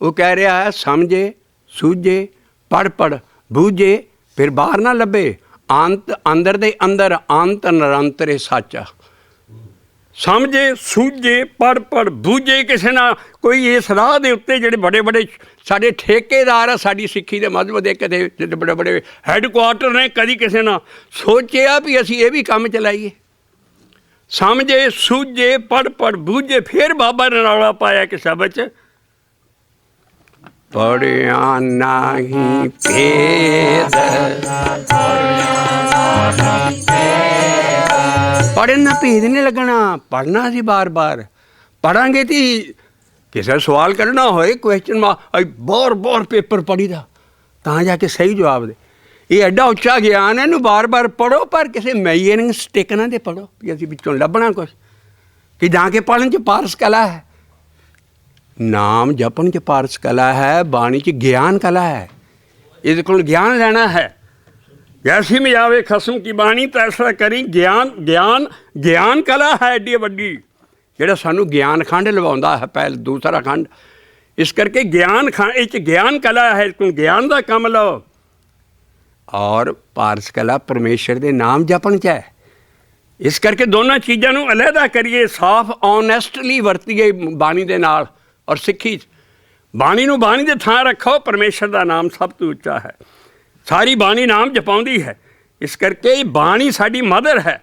ਉਹ ਕਹਿ ਰਿਹਾ ਹੈ ਸਮਝੇ ਸੂਝੇ ਪੜ੍ਹ ਬੂਝੇ ਫਿਰ ਬਾਹਰ ਨਾ ਲੱਭੇ, ਅੰਤ ਅੰਦਰ ਦੇ ਅੰਦਰ ਅੰਤ ਨਿਰੰਤਰ ਸੱਚ। ਸਮਝੇ ਸੂਝੇ ਪੜ੍ਹ ਬੂਝੇ। ਕਿਸੇ ਨਾਲ ਕੋਈ ਇਸ ਰਾਹ ਦੇ ਉੱਤੇ ਜਿਹੜੇ ਬੜੇ ਸਾਡੇ ਠੇਕੇਦਾਰ ਆ ਸਾਡੀ ਸਿੱਖੀ ਦੇ ਮਜ਼ਹਬ ਦੇ, ਕਦੇ ਜਿਹੜੇ ਬੜੇ ਹੈੱਡਕੁਆਰਟਰ ਨੇ, ਕਦੀ ਕਿਸੇ ਨਾਲ ਸੋਚਿਆ ਵੀ ਅਸੀਂ ਇਹ ਵੀ ਕੰਮ ਚਲਾਈਏ। ਸਮਝੇ ਸੂਝੇ ਪੜ੍ਹ ਬੂਝੇ। ਫਿਰ ਬਾਬਾ ਨੇ ਰੌਲਾ ਪਾਇਆ ਕਿ ਸ਼ਬਦ 'ਚ ਪੜ੍ਹਿਆ ਨਹੀਂ ਭੇਦ, ਪੜ੍ਹਨ ਨਾਲ ਭੇਦ ਨਹੀਂ ਲੱਗਣਾ। ਪੜ੍ਹਨਾ ਸੀ ਬਾਰ ਪੜ੍ਹਾਂਗੇ ਤੇ ਕਿਸੇ ਸਵਾਲ ਕਰਨਾ ਹੋਏ ਕੁਐਸਚਨ ਬਾਰ ਪੇਪਰ ਪੜ੍ਹੀ ਦਾ ਤਾਂ ਜਾ ਕੇ ਸਹੀ ਜਵਾਬ ਦੇ। ਇਹ ਐਡਾ ਉੱਚਾ ਗਿਆਨ ਹੈ, ਇਹਨੂੰ ਬਾਰ ਪੜ੍ਹੋ, ਪਰ ਕਿਸੇ ਮੈਜਰਿੰਗ ਸਟਿਕ ਨਾ ਦੇ ਪੜ੍ਹੋ ਵੀ ਅਸੀਂ ਵਿੱਚੋਂ ਲੱਭਣਾ ਕੁਛ, ਕਿ ਜਾ ਕੇ ਪੜ੍ਹਨ 'ਚ ਪਾਰਸ ਕਲਾ ਹੈ, ਨਾਮ ਜਪਣ 'ਚ ਪਾਰਸ ਕਲਾ ਹੈ, ਬਾਣੀ 'ਚ ਗਿਆਨ ਕਲਾ ਹੈ। ਇਹਦੇ ਕੋਲ ਗਿਆਨ ਲੈਣਾ ਹੈ। ਜੈਸੀ में आवे खसम की बाणी तैसा करी। ਗਿਆਨ ਕਲਾ ਹੈ ਐਡੀ ਵੱਡੀ, ਜਿਹੜਾ ਸਾਨੂੰ ਗਿਆਨ ਖੰਡ ਲਵਾਉਂਦਾ ਹੈ ਦੂਸਰਾ ਖੰਡ। ਇਸ ਕਰਕੇ ਗਿਆਨ ਇਹ 'ਚ ਗਿਆਨ ਕਲਾ ਹੈ, ਗਿਆਨ ਦਾ ਕੰਮ ਲਓ। ਔਰ ਪਾਰਸ ਕਲਾ ਪਰਮੇਸ਼ਰ ਦੇ ਨਾਮ ਜਪਣ 'ਚ ਹੈ। ਇਸ ਕਰਕੇ ਦੋਨਾਂ ਚੀਜ਼ਾਂ ਨੂੰ ਅਲੱਗਾ ਕਰੀਏ, ਸਾਫ਼ ਓਨੈਸਟਲੀ ਵਰਤੀਏ ਬਾਣੀ ਦੇ ਨਾਲ ਔਰ ਸਿੱਖੀ 'ਚ। ਬਾਣੀ ਨੂੰ ਬਾਣੀ ਦੇ ਥਾਂ ਰੱਖੋ। ਪਰਮੇਸ਼ਰ ਦਾ ਨਾਮ ਸਭ ਤੋਂ ਉੱਚਾ ਹੈ। ਸਾਰੀ ਬਾਣੀ ਨਾਮ ਜਪਾਉਂਦੀ ਹੈ। ਇਸ ਕਰਕੇ ਬਾਣੀ ਸਾਡੀ ਮਦਰ ਹੈ।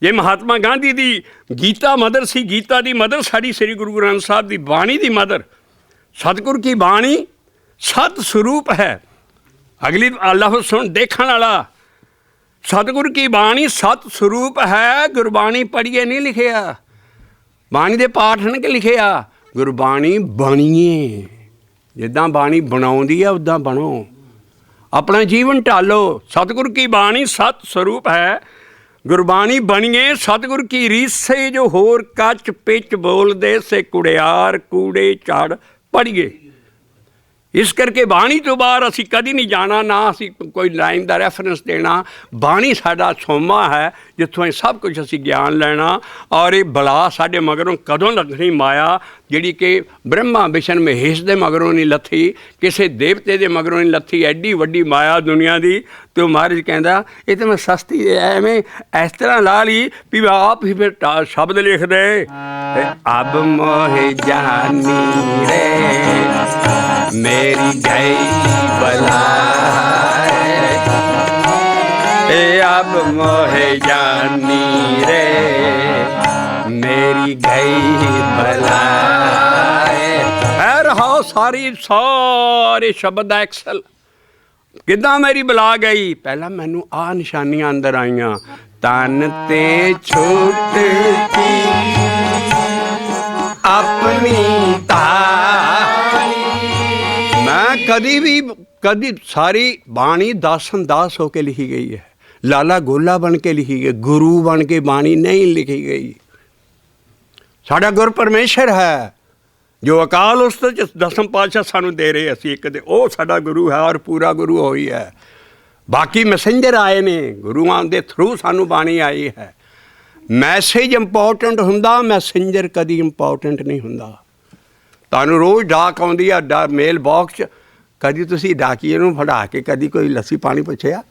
ਜੇ ਮਹਾਤਮਾ ਗਾਂਧੀ ਦੀ ਗੀਤਾ ਮਦਰ ਸੀ, ਗੀਤਾ ਦੀ ਮਦਰ ਸਾਡੀ ਸ੍ਰੀ ਗੁਰੂ ਗ੍ਰੰਥ ਸਾਹਿਬ ਦੀ ਬਾਣੀ ਦੀ ਮਦਰ। ਸਤਿਗੁਰ ਕੀ ਬਾਣੀ ਸਤ ਸਰੂਪ ਹੈ। ਅਗਲੀ ਲਫ਼ਜ਼ ਸੁਣ ਦੇਖਣ ਵਾਲਾ। ਸਤਿਗੁਰ ਕੀ ਬਾਣੀ ਸਤ ਸਰੂਪ ਹੈ। ਗੁਰਬਾਣੀ ਪੜ੍ਹੀਏ ਨਹੀਂ ਲਿਖਿਆ, ਬਾਣੀ ਦੇ ਪਾਠ ਨੇ ਕਿ ਲਿਖਿਆ। ਗੁਰਬਾਣੀ ਬਣੀਏ, ਜਿੱਦਾਂ ਬਾਣੀ ਬਣਾਉਂਦੀ ਆ ਉੱਦਾਂ ਬਣੋ, ਆਪਣਾ ਜੀਵਨ ਢਾਲੋ। ਸਤਿਗੁਰ ਕੀ ਬਾਣੀ ਸਤ ਸਰੂਪ ਹੈ। ਗੁਰਬਾਣੀ ਬਣੀਏ ਸਤਿਗੁਰ ਕੀ ਰੀਸ ਸੇ, ਜੋ ਹੋਰ ਕੱਚ ਪਿੱਚ ਬੋਲਦੇ ਸੇ ਕੁੜਿਆਰ ਕੂੜੇ ਝਾੜ ਪੜ੍ਹੀਏ। ਇਸ ਕਰਕੇ ਬਾਣੀ ਤੋਂ ਬਾਹਰ ਅਸੀਂ ਕਦੀ ਨਹੀਂ ਜਾਣਾ, ਨਾ ਅਸੀਂ ਕੋਈ ਲਾਈਨ ਦਾ ਰੈਫਰੈਂਸ ਦੇਣਾ। ਬਾਣੀ ਸਾਡਾ ਸੋਮਾ ਹੈ, ਜਿੱਥੋਂ ਇਹ ਸਭ ਕੁਝ ਅਸੀਂ ਗਿਆਨ ਲੈਣਾ। ਔਰ ਇਹ ਬਲਾ ਸਾਡੇ ਮਗਰੋਂ ਕਦੋਂ ਲੱਗਣੀ ਮਾਇਆ, जिहड़ी कि ब्रह्मा विष्णु महेश दे मगरों नहीं लथी, किसी देवते दे मगरों नहीं लथी, एड्डी वड्डी माया दुनिया दी। तो महाराज कहंदा ये तो मैं सस्ती एवें इस तरह ला ली भी आप ही फिर शब्द लिख दे। अब मोहे जानी रे मेरी गई बलाए, अब मोहे जानी रे मेरी गई बलाए। है रहा सारे शब्द एक्सल किदां मेरी बला गई। पहला मैनू आ निशानियां अंदर आईयां, तन ते छुट की अपनी तारी। मैं कदी सारी बाणी दासन दास होके लिखी गई है, लाला गोला बन के लिखी गई, गुरु बन के बाणी नहीं लिखी गई। साडा गुर परमेश्वर है जो अकाल उस्ताद दसम पातशाह सानू दे रहे असी एक दे, वो साडा गुरु है और पूरा गुरु हो ही है। बाकी मैसेंजर आए ने, गुरुआं दे थ्रू सानू बाणी आई है। मैसेज इंपॉर्टेंट हुंदा, मैसेंजर कदी इंपॉर्टेंट नहीं हुंदा। तुहानू रोज़ डाक आउंदी आ मेल बॉक्स, कदी तुसी डाकीए नूं फड़ा के कदी कोई लस्सी पानी पुछिया?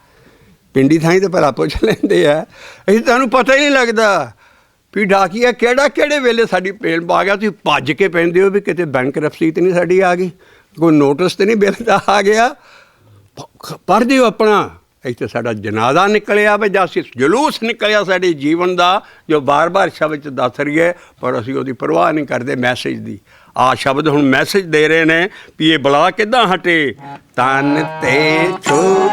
पिंडी थाई तो भला पुछ लेंदे आ, असीं तुहानू पता ही नहीं लगदा भी डाकिया किहड़े वेले साडी पेल पा गया। तुसीं भज के पैंदे हो भी किते बैंक रसीद नहीं साडी आ गई, कोई नोटिस तो नहीं बिल दा आ गया। पढ़ दिओ अपना, इत्थे साडा जनाजा निकलिया वे जां जुलूस निकलिया साडे जीवन का, जो बार बार शब्द दस रही है पर असीं उहदी परवाह नहीं करते मैसेज की। आ शब्द हुण मैसेज दे रहे ने भी ये बला किदां हटे। तन ते छुट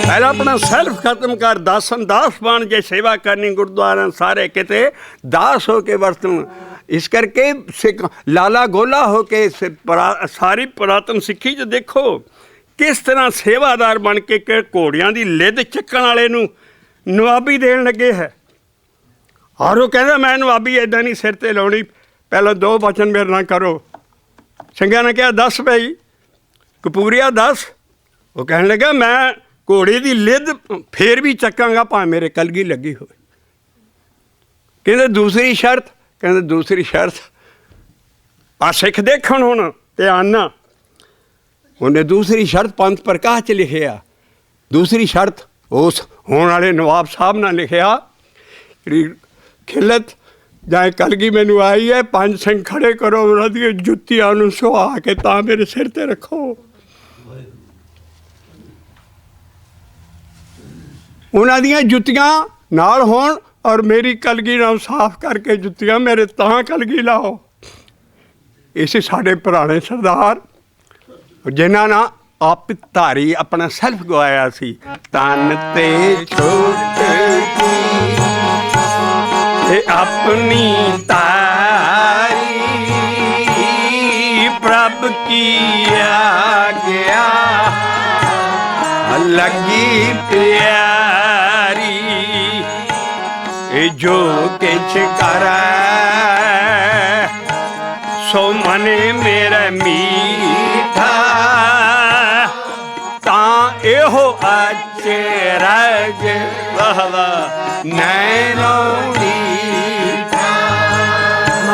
पहला अपना सैल्फ खत्म कर, दासन दास बन, जे सेवा करनी गुरुद्वारा सारे किते दास हो के वरतन। इस करके सिख लाला गोला हो के सारी पुरातन सिक्खी च देखो किस तरह सेवादार बन के घोड़ियां दी लिद चक्कण वाले नूं नवाबी देण लगे है। और वो कहता मैं नवाबी इदां नहीं सिर ते लाउणी, पहले 2 वचन मेरे ना करो। संघिया ने कहा 10 भाई कपूरिया 10। वो कहने लगा मैं घोड़े की लिद फिर भी चक्कांगा भावें मेरे कलगी लगी हो। कहते दूसरी शर्त, कहते दूसरी शर्त आ सिख देखण हुण ते आना। उन्हें दूसरी शर्त पंथ प्रकाश च लिखिया, दूसरी शर्त उस होने वाले नवाब साहब ने लिखिया जी खिलत जाए कलगी मैनू आई है, 5 सिंह खड़े करो, उन्होंने जुत्तियां नूं सुहा के तां मेरे सिर ते रखो। उन्हां दियां जुत्तियां नाल होण और मेरी कलगी नाल साफ करके जुत्तियां मेरे तां कलगी लाओ। इसे साडे पुराने सरदार जिन्हां ना आप धारी अपना सैल्फ गवाया सी। तन ते छुट की अपनी तारी प्रभ की आज्ञा लगी प्यारी। जो किछ करे सो मने मेरा मीठा, तां एहो अचरज वहवा नैनो मीठा।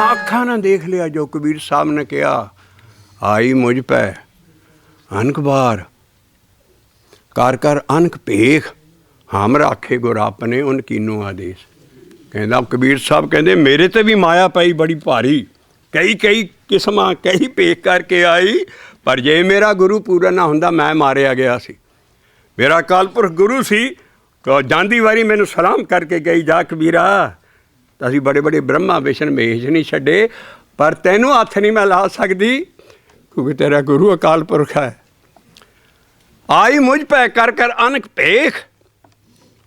आँखां ना देख लिया जो कबीर साहब ने कहा, आई मुझ पै अनक बार कर कर अनक भेख, हम राखे गुर आपने उन कीनो आदेश। कहता कबीर साहब कहते मेरे ते भी माया पई बड़ी भारी, कई किस्मां कई भेख करके आई, पर जे मेरा गुरु पूरा ना हुंदा मैं मारिया गया सी। मेरा अकाल पुरख गुरु सी, तो जांदी वारी मैनू सलाम करके गई, जा कबीरा असीं बड़े बड़े ब्रह्मा विष्णु महेश नहीं छड्डे, पर तैनू हत्थ नहीं मैं ला सकदी क्योंकि तेरा गुरु अकाल पुरख है। आई मुझ पै कर कर अनक भेख,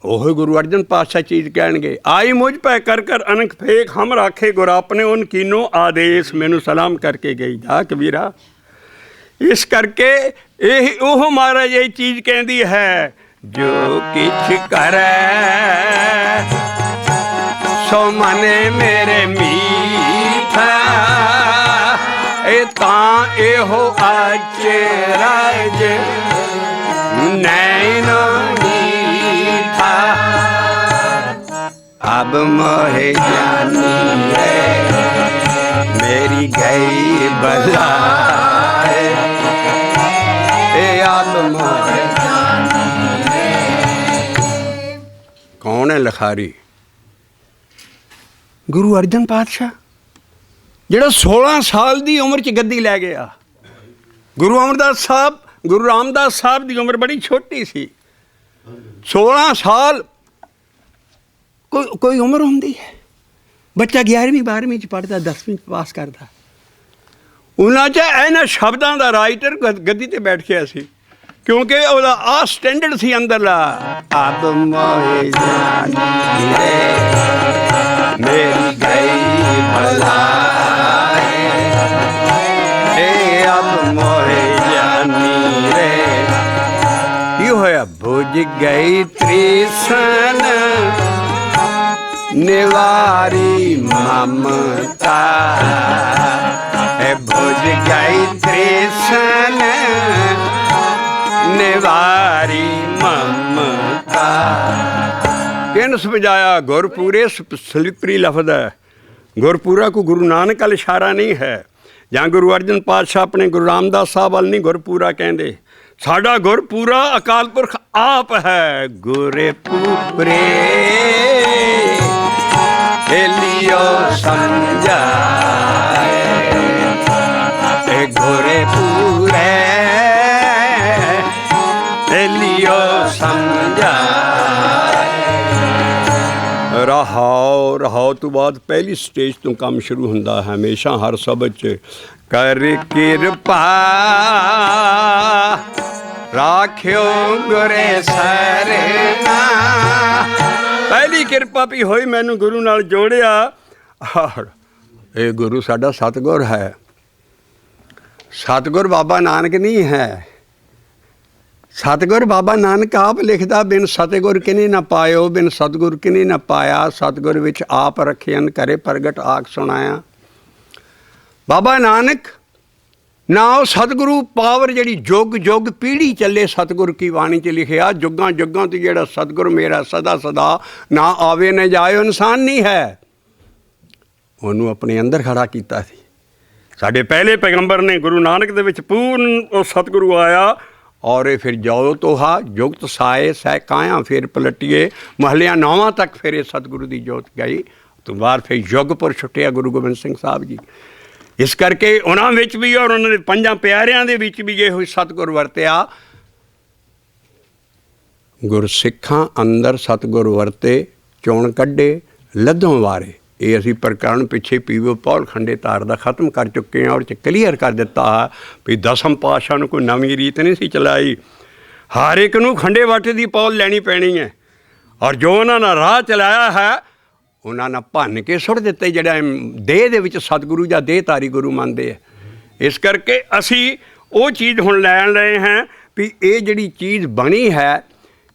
ओह गुरु अर्जन पातशाह चीज़ कहणगे, आई मुझ पै कर कर अनक भेख, हम राखे गुर आपने उन कीनो आदेश। मैनू सलाम करके गई, जा कबीरा। इस करके यही ओह महाराज ये चीज़ कहती है, जो किछ करे सो मने मेरे मीठा, तां एहो अचरज नैनो मीठा। अब मोहे जानी रे मेरी गई बलाए अब मोहे। कौन है लिखारी? गुरु अर्जन पातशाह, ਜਿਹੜਾ 16 ਸਾਲ ਦੀ ਉਮਰ 'ਚ ਗੱਦੀ ਲੈ ਗਿਆ। ਗੁਰੂ ਅਮਰਦਾਸ ਸਾਹਿਬ, ਗੁਰੂ ਰਾਮਦਾਸ ਸਾਹਿਬ ਦੀ ਉਮਰ ਬੜੀ ਛੋਟੀ ਸੀ। 16 ਸਾਲ ਕੋਈ ਉਮਰ ਹੁੰਦੀ ਹੈ? ਬੱਚਾ 11ਵੀਂ 12ਵੀਂ 'ਚ ਪੜ੍ਹਦਾ, 10ਵੀਂ 'ਚ ਪਾਸ ਕਰਦਾ। ਉਹਨਾਂ 'ਚ ਇਹਨਾਂ ਸ਼ਬਦਾਂ ਦਾ ਰਾਈਟਰ ਗੱਦੀ 'ਤੇ ਬੈਠ ਗਿਆ ਸੀ, ਕਿਉਂਕਿ ਉਹਦਾ ਆਹ ਸਟੈਂਡਰਡ ਸੀ ਅੰਦਰਲਾ। ਅਬ ਮੋਏ ਜਾਨੀ ਮੇਰੀ ਗਈ ਭਲਾਏ ਅਬ ਮੋਏ ਜਾਨੀ ਰੇ। ਕੀ ਹੋਇਆ? ਬੁਝ ਗਈ ਤ੍ਰਿਸ਼ਨ ਨਿਵਾਰੀ ਮਮਤਾ ਬੁਝ ਗਈ ਤ੍ਰਿਸ਼ਨ ਨਿਵਾਰੀ ਮਮਤਾ। ਕਿਨ ਸਮਝਾਇਆ? ਗੁਰਪੂਰੇ ਸਲਿਪਰੀ ਲਫ਼ਜ਼ ਹੈ। ਗੁਰਪੂਰਾ ਕੋ ਗੁਰੂ ਨਾਨਕ ਵੱਲ ਇਸ਼ਾਰਾ ਨਹੀਂ ਹੈ, ਜਾਂ ਗੁਰੂ ਅਰਜਨ ਪਾਤਸ਼ਾਹ ਆਪਣੇ ਗੁਰੂ ਰਾਮਦਾਸ ਸਾਹਿਬ ਵੱਲ ਨਹੀਂ ਗੁਰਪੂਰਾ ਕਹਿੰਦੇ। ਸਾਡਾ ਗੁਰਪੂਰਾ ਅਕਾਲ ਪੁਰਖ ਆਪ ਹੈ। ਗੁਰਪੂਰੇ ਲਿਓ ਸਮਝਾਏ ਗੁਰਪੂਰੇ ਲਿਓ ਸਮਝਾਏ। ਰਹਾਉ ਰਹਾਉ ਤੋਂ ਬਾਅਦ ਪਹਿਲੀ ਸਟੇਜ ਤੋਂ ਕੰਮ ਸ਼ੁਰੂ ਹੁੰਦਾ ਹੈ ਹਮੇਸ਼ਾ ਹਰ ਸ਼ਬਦ 'ਚ। ਕਰ ਕਿਰਪਾ ਰਾਖਿਓ ਗੁਰੇ ਸਰਨਾ। ਪਹਿਲੀ ਕਿਰਪਾ ਵੀ ਹੋਈ, ਮੈਨੂੰ ਗੁਰੂ ਨਾਲ ਜੋੜਿਆ। ਇਹ ਗੁਰੂ ਸਾਡਾ ਸਤਿਗੁਰ ਹੈ। ਸਤਿਗੁਰ ਬਾਬਾ ਨਾਨਕ ਨਹੀਂ ਹੈ। ਸਤਿਗੁਰ ਬਾਬਾ ਨਾਨਕ ਆਪ ਲਿਖਦਾ, ਬਿਨ ਸਤਿਗੁਰ ਕਿਨੇ ਨਾ ਪਾਇਓ, ਬਿਨ ਸਤਿਗੁਰ ਕਿਨੇ ਨਾ ਪਾਇਆ। ਸਤਿਗੁਰ ਵਿੱਚ ਆਪ ਰੱਖਿਅਨ ਕਰੇ ਪ੍ਰਗਟ ਆਖ ਸੁਣਾਇਆ। ਬਾਬਾ ਨਾਨਕ ਨਾ ਉਹ ਸਤਿਗੁਰੂ ਪਾਵਰ ਜਿਹੜੀ ਜੁਗ ਜੁਗ ਪੀੜ੍ਹੀ ਚੱਲੇ ਸਤਿਗੁਰ ਕੀ ਬਾਣੀ 'ਚ ਲਿਖਿਆ। ਜੁਗਾਂ ਜੁਗਾਂ ਤੋਂ ਜਿਹੜਾ ਸਤਿਗੁਰ ਮੇਰਾ ਸਦਾ ਸਦਾ ਨਾ ਆਵੇ ਨਾ ਜਾਏ, ਇਨਸਾਨ ਨਹੀਂ ਹੈ। ਉਹਨੂੰ ਆਪਣੇ ਅੰਦਰ ਖੜਾ ਕੀਤਾ ਸੀ। ਸਾਡੇ ਪਹਿਲੇ ਪੈਗੰਬਰ ਨੇ ਗੁਰੂ ਨਾਨਕ ਦੇ ਵਿੱਚ ਪੂਰਨ ਉਹ ਸਤਿਗੁਰੂ ਆਇਆ। ਔਰ ਇਹ ਫਿਰ ਜੋ ਤੋਹਾ ਜੁਗਤ ਸਾਏ ਸਹਿ ਕਾਇਆ ਫਿਰ ਪਲਟੀਏ ਮਹੱਲਿਆਂ 9ਵਾਂ ਤੱਕ ਫਿਰ ਇਹ ਸਤਿਗੁਰੂ ਦੀ ਜੋਤ ਗਈ। ਤੋਂ ਬਾਅਦ ਫਿਰ ਯੁੱਗਪੁਰ ਛੁੱਟਿਆ ਗੁਰੂ ਗੋਬਿੰਦ ਸਿੰਘ ਸਾਹਿਬ ਜੀ। ਇਸ ਕਰਕੇ ਉਹਨਾਂ ਵਿੱਚ ਵੀ ਔਰ ਉਹਨਾਂ ਦੇ 5 ਪਿਆਰਿਆਂ ਦੇ ਵਿੱਚ ਵੀ ਇਹੋ ਸਤਿਗੁਰ ਵਰਤਿਆ। ਗੁਰਸਿੱਖਾਂ ਅੰਦਰ ਸਤਿਗੁਰ ਵਰਤੇ, ਚੋਣ ਕੱਢੇ ਲੱਧੋਂ ਵਾਰੇ। ਇਹ ਅਸੀਂ ਪ੍ਰਕਰਣ ਪਿੱਛੇ ਪੀਵੋ ਪੌਲ ਖੰਡੇ ਤਾਰ ਦਾ ਖ਼ਤਮ ਕਰ ਚੁੱਕੇ ਹਾਂ। ਔਰ 'ਚ ਕਲੀਅਰ ਕਰ ਦਿੱਤਾ ਹੈ ਵੀ ਦਸਮ ਪਾਤਸ਼ਾਹ ਨੂੰ ਕੋਈ ਨਵੀਂ ਰੀਤ ਨਹੀਂ ਸੀ ਚਲਾਈ। ਹਰ ਇੱਕ ਨੂੰ ਖੰਡੇ ਵਾਟੇ ਦੀ ਪੌਲ ਲੈਣੀ ਪੈਣੀ ਹੈ। ਔਰ ਜੋ ਉਹਨਾਂ ਨਾਲ ਰਾਹ ਚਲਾਇਆ ਹੈ ਉਹਨਾਂ ਨਾਲ ਭੰਨ ਕੇ ਸੁੱਟ ਦਿੱਤੇ, ਜਿਹੜਾ ਦੇਹ ਦੇ ਵਿੱਚ ਸਤਿਗੁਰੂ ਜਾਂ ਦੇਹ ਧਾਰੀ ਗੁਰੂ ਮੰਨਦੇ ਆ। ਇਸ ਕਰਕੇ ਅਸੀਂ ਉਹ ਚੀਜ਼ ਹੁਣ ਲੈਣ ਲਏ ਹਾਂ ਵੀ ਇਹ ਜਿਹੜੀ ਚੀਜ਼ ਬਣੀ ਹੈ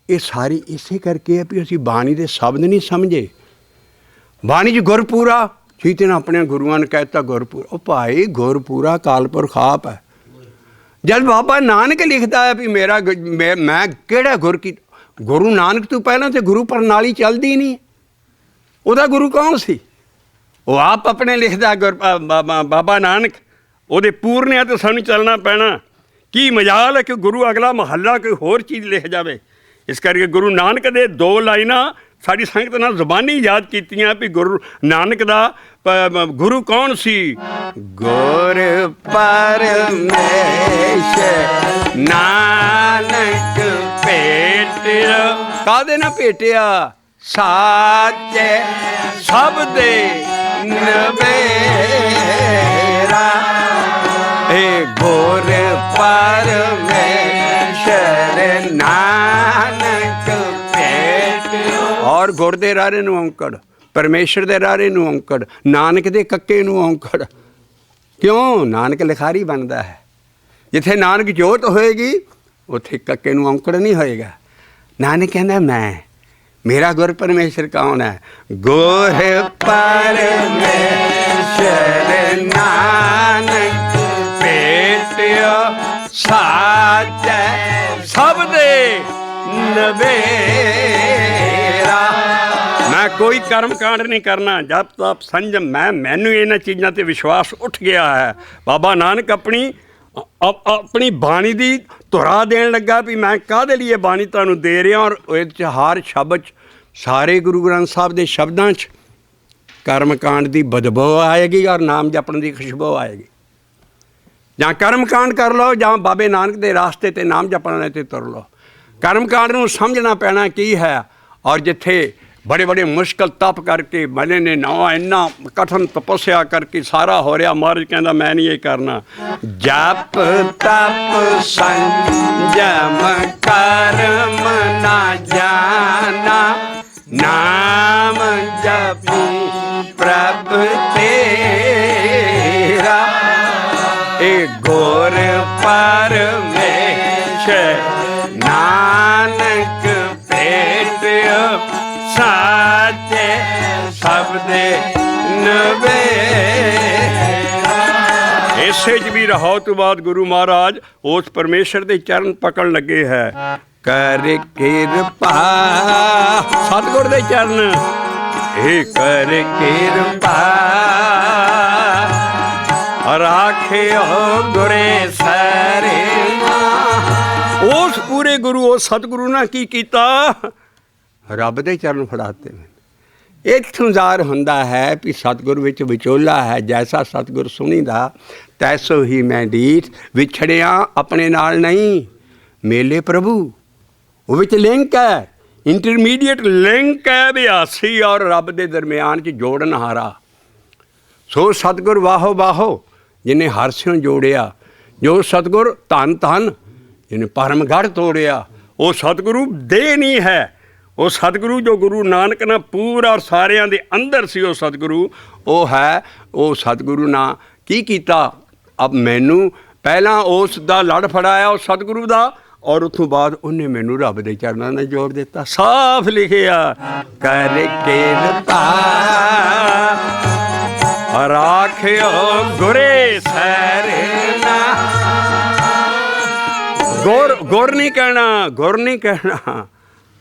ਇਹ ਸਾਰੀ ਇਸੇ ਕਰਕੇ ਹੈ ਵੀ ਅਸੀਂ ਬਾਣੀ ਦੇ ਸ਼ਬਦ ਨਹੀਂ ਸਮਝੇ। ਬਾਣੀ 'ਚ ਗੁਰਪੂਰਾ ਸੀਤੇ ਨੇ ਆਪਣੇ ਗੁਰੂਆਂ ਨੇ ਕਹਿ ਦਿੱਤਾ ਗੁਰਪੂਰਾ। ਉਹ ਭਾਈ ਗੁਰਪੂਰਾ ਕਾਲਪੁਰਖ ਆਪ ਹੈ। ਜਦ ਬਾਬਾ ਨਾਨਕ ਲਿਖਦਾ ਹੈ ਵੀ ਮੇਰਾ ਮੈਂ ਕਿਹੜਾ ਗੁਰ ਕੀ, ਗੁਰੂ ਨਾਨਕ ਤੋਂ ਪਹਿਲਾਂ ਤਾਂ ਗੁਰੂ ਪ੍ਰਣਾਲੀ ਚੱਲਦੀ ਨਹੀਂ। ਉਹਦਾ ਗੁਰੂ ਕੌਣ ਸੀ? ਉਹ ਆਪ ਆਪਣੇ ਲਿਖਦਾ ਬਾਬਾ ਨਾਨਕ। ਉਹਦੇ ਪੂਰਨਿਆਂ ਤੋਂ ਸਾਨੂੰ ਚੱਲਣਾ ਪੈਣਾ। ਕੀ ਮਜਾਲ ਹੈ ਕਿ ਗੁਰੂ ਅਗਲਾ ਮਹੱਲਾ ਕੋਈ ਹੋਰ ਚੀਜ਼ ਲਿਖ ਜਾਵੇ। ਇਸ ਕਰਕੇ ਗੁਰੂ ਨਾਨਕ ਦੇ 2 ਲਾਈਨਾਂ ਸਾਡੀ ਸੰਗਤ ਨਾਲ ਜ਼ੁਬਾਨੀ ਯਾਦ ਕੀਤੀਆਂ ਵੀ ਗੁਰੂ ਨਾਨਕ ਦਾ ਗੁਰੂ ਕੌਣ ਸੀ? ਗੁਰ ਪਰਮੇਸ਼ਰ ਨਾਨਕ ਭੇਟਿਆ। ਕਾਹਦੇ ਨਾਲ ਭੇਟਿਆ? ਸਾਚੇ ਸਭ ਦੇ ਨਵੇਰਾ। ਇਹ ਗੁਰ ਪਰਮੇਸ਼ਰ ਨਾਨਕ ਭੇਟਿਆ। ਔਰ ਗੁਰ ਦੇ ਰਾਰੇ ਨੂੰ ਔਂਕੜ, ਪਰਮੇਸ਼ਰ ਦੇ ਰਾਰੇ ਨੂੰ ਔਂਕੜ, ਨਾਨਕ ਦੇ ਕੱਕੇ ਨੂੰ ਔਂਕੜ। ਕਿਉਂ? ਨਾਨਕ ਲਿਖਾਰੀ ਬਣਦਾ ਹੈ। ਜਿੱਥੇ ਨਾਨਕ ਜੋਤ ਹੋਏਗੀ ਉੱਥੇ ਕੱਕੇ ਨੂੰ ਔਂਕੜ ਨਹੀਂ ਹੋਏਗਾ। ਨਾਨਕ ਕਹਿੰਦਾ ਮੈਂ, ਮੇਰਾ ਗੁਰ ਪਰਮੇਸ਼ਰ ਕੌਣ ਹੈ? ਗੁਰ ਪਰਮੇਸ਼ਰ ਨਾਨਕ ਭੇਟਿਆ ਸਾਚੇ ਸਭ ਦੇ ਨਵੇਰਾ। ਮੈਂ कोई कर्म कांड नहीं करना, जप तप संयम। मैनू इन्हां चीज़ां ते विश्वास उठ गया है। बाबा नानक अपनी बाणी की धुरा देन लगा भी मैं काहदे लिए बाणी तुहानू दे रहा। और इह हर शब्द सारे गुरु ग्रंथ साहब के शब्दों कर्म कांड की बदबू आएगी और नाम जपण की खुशबू आएगी। जां कर्म कांड कर लो, जां बाबे नानक के रास्ते ते नाम जपने ते तुर लो। कर्म कांड नूं समझना पैना की है। और जिथे बड़े बड़े मुश्किल तप करके मने ने ना इन्ना कठिन तपस्या करके सारा हो रहा, महाराज कहता मैं नहीं ये करना। जप तप संयम कर्म ना जाना, नाम जपी प्रभु तेरा। ए घोर परमेश्वर नानक भेट साचे सबदे नवे। इसे च भी रहो तो बाद गुरु महाराज उस परमेश्वर के चरण पकड़ लगे है। कर किरपा सतगुर दे चरण, ए कर किरपा राखियो गुरे सरे। उस पूरे गुरु उस सतगुरु ने की कीता, रब दे चरण फड़ाते हैं। इत्थों ਜ਼ਾਹਰ ਹੁੰਦਾ है भी सतगुर विच विचोला है। जैसा सतगुर सुनीदा तैसो ही मैं ਡੀਠ, विछड़िया अपने नाल नहीं मेले प्रभु। वो विच लिंक है, इंटरमीडिएट लिंक है बिहासी और रब दे दरम्यान च जोड़नहारा। सो सतगुर वाहो वाहो जिन्हें हरस्यों जोड़िया। जो सतगुर धन धन जिन्हें परमगढ़ तोड़िया। वो सतगुरु दे नहीं है, वो सतगुरु जो गुरु नानक ना पूरा और सारिਆਂ ਦੇ अंदर सी। वो सतगुरु वो है। वो सतगुरु ना की कीता, अब मैनू पहला उस दा लड़ फड़ाया उस सतगुरु दा, और उतों बाद उन्हें मैनू रब दे चरणों ने जोड़ दिता। साफ लिखिया कर किरपा राखियो गुरे सरना। गुर नहीं कहना, गुर नहीं कहना।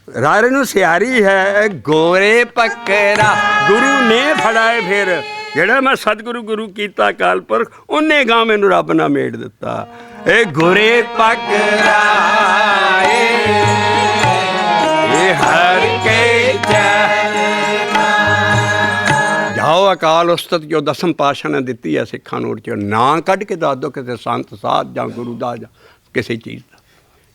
रारे नूं सियारी है गोरे पकड़ा गुरु ने फड़ाए। फिर जेड़ा मैं सतगुरु गुरु कीता काल पुरख, उन्हें गां मैनू रब ना मेड़ दिता। ए गोरे पकड़ा ए हर के जाओ। अकाल उस्तत जो दसम पातशाह ने दिती है सिखां नूं, ना कढ़ के दस दो किसी संत साध जां गुरु दा जां किसी चीज़ दा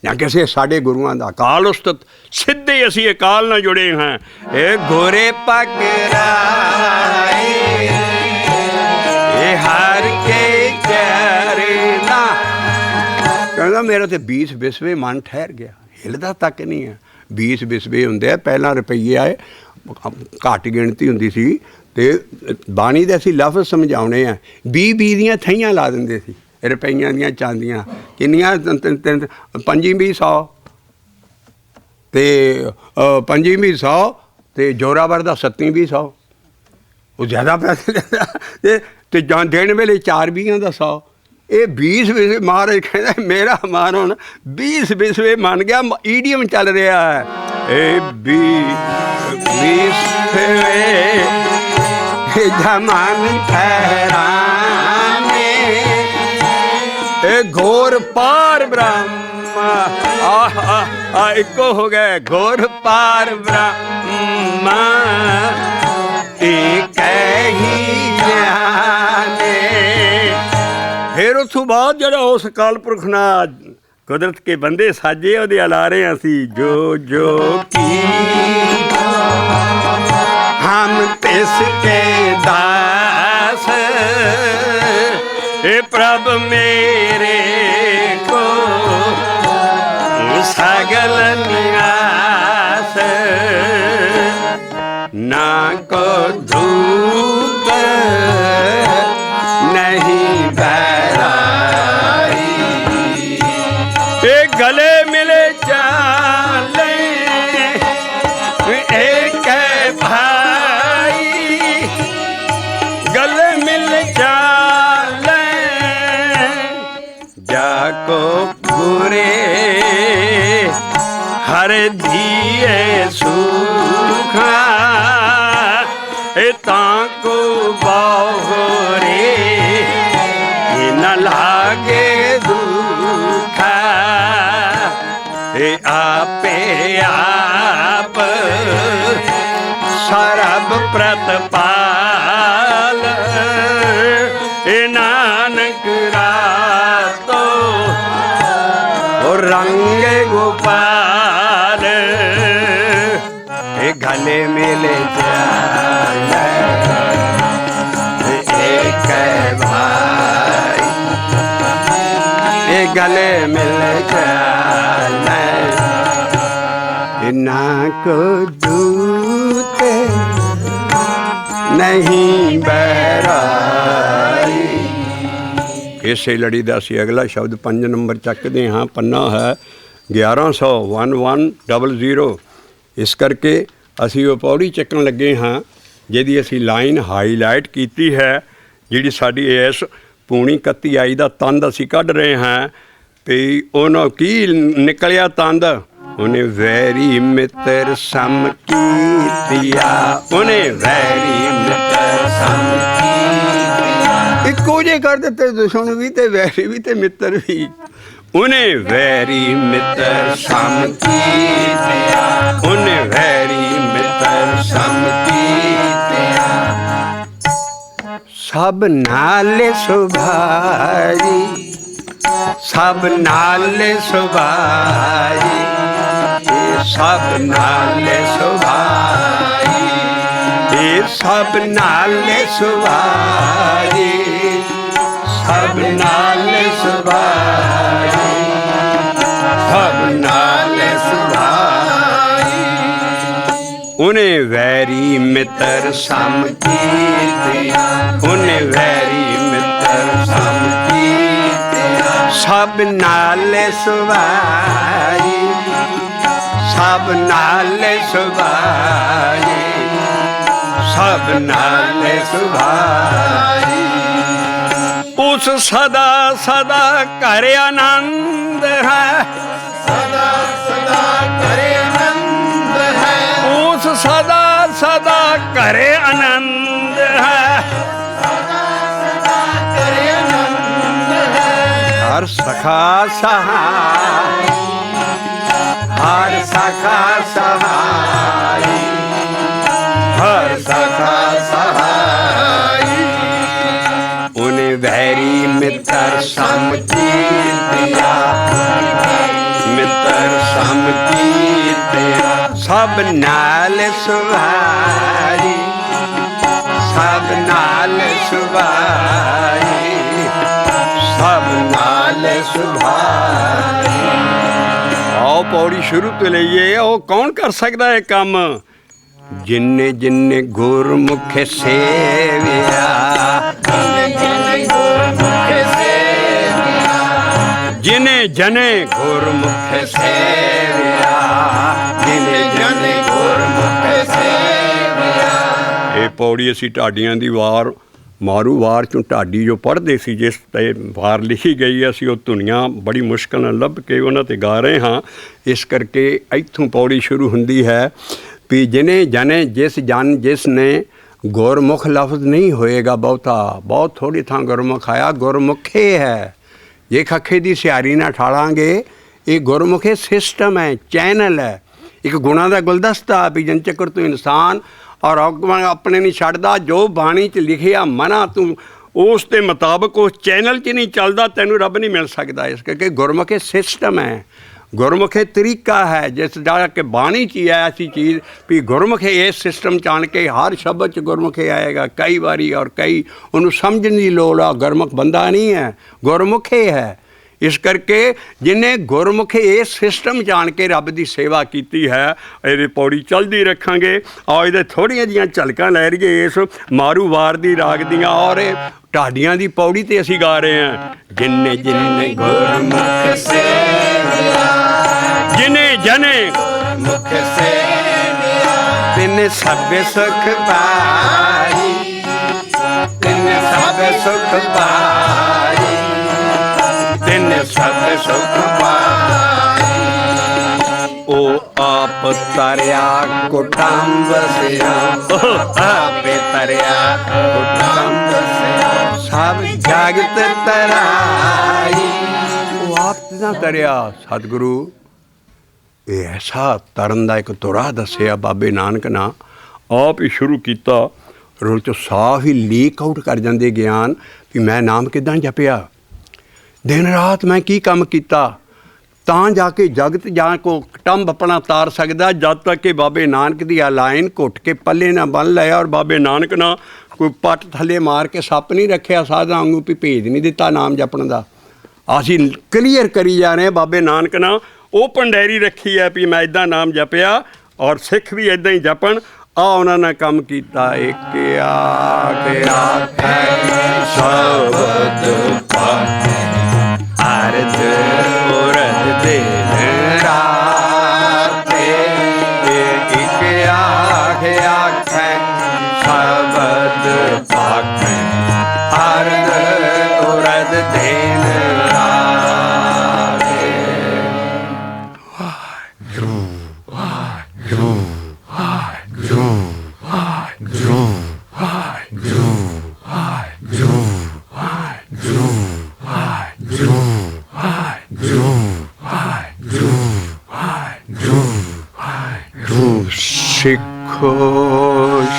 ਜਾਂ ਕਿਸੇ ਸਾਡੇ ਗੁਰੂਆਂ ਦਾ। ਅਕਾਲ ਉਸਤਤ ਸਿੱਧੇ ਅਸੀਂ ਅਕਾਲ ਨਾਲ ਜੁੜੇ ਹਾਂ। ਇਹ ਗੋਰੇ ਪਕੜਾਏ ਇਹ ਹਰ ਕੇ ਚਰਨਾ। ਕਹਿੰਦਾ ਮੇਰਾ ਤੇ 20 ਵਿਸਵੇ ਮਨ ਠਹਿਰ ਗਿਆ, ਹਿਲਦਾ ਤੱਕ ਨਹੀਂ ਹੈ। 20 ਵਿਸਵੇ ਹੁੰਦੇ ਆ, ਪਹਿਲਾਂ ਰੁਪਈਏ ਆਏ ਘੱਟ ਗਿਣਤੀ ਹੁੰਦੀ ਸੀ ਤੇ ਬਾਣੀ ਦੇ ਅਸੀਂ ਲਫ਼ਜ਼ ਸਮਝਾਉਣੇ ਆ। 20 ਦੀਆਂ ਥਈਆਂ ਲਾ ਦਿੰਦੇ ਸੀ रुपइया दियाँ चांदियाँ किनिया 2500 ते 2500 ते जोरावर का 2700। वो ज़्यादा पैसे ते जान देने वेले 4 20 का 100। ये 20 विसवे महाराज कहता मेरा मान हुण 20 विसवे मन गया। ईडियम चल रहा है ए 20 विसवे जमान ठहराने। ए घोर पार ब्रह्म इको हो गए। घोर पार ब्रह्म एक ही जाने। फिर उस बाद जरा उस काल पुरख ना कुदरत के बंदे साजे ਉਹਦੇ ਅਲਾਰੇ ਅਸੀਂ जो जो की हम तिसके दास। हे प्रभ मेरे को सगल निरास, ना को धूप नहीं बराई। ये गले मिले चाले एक भाई, गले मिल चाले जाको पूरे हर दिए सुखा। ਸਤਪਾਲ ਨਾਨਕ ਰਾਤੋ रंग गोपाल गले मिले एक भाई गले मिले ना को दूत नहीं बैराई। इसे लड़ी का असी अगला शब्द 5 नंबर चकते हाँ। पन्ना है 1100 इस करके असी वो पौड़ी चकन लगे हाँ जिहदी असी लाइन हाईलाइट की है जिहड़ी साडी इस पूनी 31 आई का तंद असी कढ़ रहे हैं भी उन्होंने की निकलिया तंद उन्हें वैरी मित्र सम कीतिया उन्हें वैरी मित्र सम इको जे कर दिते दुश्मन भी ते वैरी भी ते मित्र भी उन्हें वैरी मित्र सम कीतिया उन्हें वैरी मित्र सम कीतिया सब नाले सुभारी सब नाले सुभारी सब नाले सुभारी सब नाले सुभारी सब नाले सुभारी सब नाले सुभारी उन्हें वैरी मित्र सम कीतिया उन्हें वैरी मित्र सम कीतिया सब नाले सुभारी सब नाले सुभारी सब नाले सुभारी उस सदा सदा कर आनंद है सदा सदा करे आनंद है उस सदा सदा करे आनंद है सदा सदा करे आनंद है हर सखा सहाय हर सखा सहाय हर सखा सहाय उन्हें वैरी मित्र सम कीतिया मित्र सम कीतिया सब नाल सुभारी सब नाल सुभारी सब नाल सुभारी। आओ पौड़ी शुरू तो लईए वो कौन कर सकता है काम जिन्ने जिन्ने गुरमुख सेविया जिने जने गुरमुख सेविया जिने जने गुरमुख सेविया। ये पौड़ी असी ढाडियां दी वार मारू वार चों ढाडी जो पढ़ते सी जिस ते वार लिखी गई असी वो धुनियाँ बड़ी मुश्किल नाल लभ के उन्हां ते गा रहे हाँ। इस करके इत्थों पौड़ी शुरू हुंदी है भी जिने जने जिस जन जिसने गुरमुख लफ्ज़ नहीं होएगा बहुता बहुत थोड़ी थां गुरमुख आया गुरमुखे है ये खखे की सियारी ना ठालांगे ये गुरमुखे सिस्टम है चैनल है एक गुणा का गुलदस्ता भी जन चक्कर तू इंसान और अपने नहीं छड्डदा जो बाणी च लिखिया मना तू उस दे मुताबिक उस चैनल च नहीं चलदा तैनूं रब नहीं मिल सकता। इस करके गुरमुखे सिस्टम है गुरमुखे तरीका है जिस जाके बाणी च है ऐसी चीज़ भी गुरमुखे इस सिस्टम च आन के हर शब्द च गुरमुखे आएगा कई बारी और कई उन्होंने समझने की लोड़ आ गुरमुख बंदा नहीं है गुरमुखे है। इस करके जिन्हें गुरमुखे इस सिस्टम जान के रब की सेवा की है ये पौड़ी चलती रखांगे और ये थोड़िया जिहियां झलकां लै रहीए इस मारू वार दी राग दियां और ढाडियां दी पौड़ी ते असीं गा रहे हैं जिन्ने जिन्ने गुरमुख सेविया जिन्ने जने गुरमुख सेविया तिन्ने सबे सुख पाई तिन्ने सबे सुख पाई तिन्ने सब सुख पाई ओ आप तरया कुटुंब सिया आप तरया कुटुंब सिया सब जगत तराई वो आप ना तरया सतगुरु ये ऐसा तरन का एक तुरा दसिया बाबे नानक ना आप ही शुरू किया ਰੋਲ 'ਚੋਂ ਸਾਫ਼ ਹੀ ਲੀਕ ਆਊਟ ਕਰ ਜਾਂਦੇ ਗਿਆਨ ਵੀ ਮੈਂ ਨਾਮ ਕਿੱਦਾਂ ਜਪਿਆ, ਦਿਨ ਰਾਤ ਮੈਂ ਕੀ ਕੰਮ ਕੀਤਾ, ਤਾਂ ਜਾ ਕੇ ਜਗਤ ਜਾਂ ਕੋ ਟੰਬ ਆਪਣਾ ਤਾਰ ਸਕਦਾ। ਜਦ ਤੱਕ ਕਿ ਬਾਬੇ ਨਾਨਕ ਦੀ ਆ ਲਾਈਨ ਘੁੱਟ ਕੇ ਪੱਲੇ ਨਾ ਬੰਨ ਲਿਆ, ਔਰ ਬਾਬੇ ਨਾਨਕ ਨਾ ਕੋਈ ਪੱਟ ਥੱਲੇ ਮਾਰ ਕੇ ਸੱਪ ਨਹੀਂ ਰੱਖਿਆ ਸਾਧਾਂ ਵਾਂਗੂ ਵੀ ਭੇਜ ਨਹੀਂ ਦਿੱਤਾ ਨਾਮ ਜਪਣ ਦਾ। ਅਸੀਂ ਕਲੀਅਰ ਕਰੀ ਜਾ ਰਹੇ ਬਾਬੇ ਨਾਨਕ ਨਾਲ ਓਪਨ ਡਾਇਰੀ ਰੱਖੀ ਹੈ ਵੀ ਮੈਂ ਇੱਦਾਂ ਨਾਮ ਜਪਿਆ, ਔਰ ਸਿੱਖ ਵੀ ਇੱਦਾਂ ਹੀ ਜਪਣ। ਆ ਉਹਨਾਂ ਨੇ ਕੰਮ ਕੀਤਾ। ਇੱਕ ਆਖੇ ਆਖੈ ਸ਼ਬਦ ਪਾਠੈ ਅਰਧ ਉਰਧ ਦਿਨ ਰਾਤੇ। ਇੱਕ ਆਖੇ ਆਖੈ ਸ਼ਬਦ ਪਾਠੈ ਅਰਧ ਉਰਧ ਦਿਨ ਰਾਤੇ। ਵਾਹਿਗੁਰੂ ਵਾਹਿਗੁਰੂ ਵਾਹਿਗੁਰੂ ਵਾਹਿਗੁਰੂ ਵਾਹਿਗੁਰੂ ਵਾਹਿਗੁਰੂ ਵਾਹਿਗੁਰੂ ਵਾਹਿਗੁਰੂ ਵਾਹਿਗੁਰੂ ਵਾਹਿਗੁਰੂ ਵਾਹਿਗੁਰੂ ਵਾਹਿਗੁਰੂ। ਸਿੱਖੋ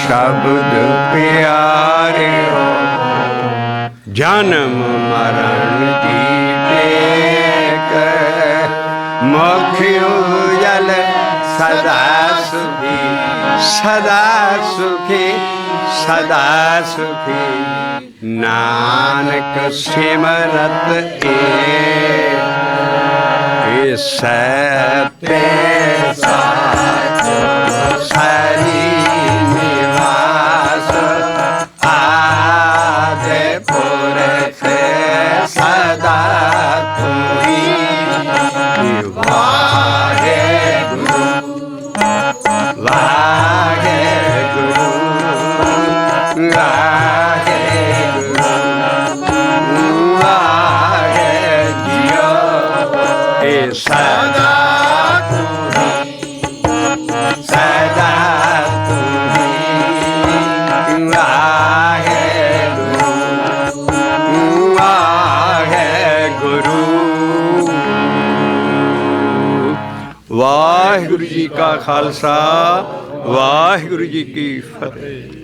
ਸ਼ਬਦ ਪਿਆਰਿਓ, ਜਨਮ ਮਰਨ ਦੀ ਟੇਕ, ਮੁਖ ਉਜਲ ਸਦਾ ਸੁਖੀ, ਸਦਾ ਸੁਖੀ, ਸਦਾ ਸੁਖੀ। ਨਾਨਕ ਸਿਮਰਤ ਏ ਸਤੇ ਸਾਚ ਸਰੀ ਨਿਵਾਸ, ਆਦਿ ਪੁਰਖ ਸਦਾ ਤੁਈ। ਵਾਹਿਗੁਰੂ ਵਾਹਿਗੁਰੂ ਵਾਹਿਗੁਰੂ ਵਾਹਿਗੁਰੂ। ਇਹ ਸਦਾ ਤੁਹੀ, ਸਦਾ ਤੁਹੀ। ਵਾਹਿਗੁਰੂ ਵਾਹਿਗੁਰੂ। ਵਾਹਿਗੁਰੂ ਜੀ ਕਾ ਖਾਲਸਾ, ਵਾਹਿਗੁਰੂ ਜੀ ਕੀ ਫਤਿਹ।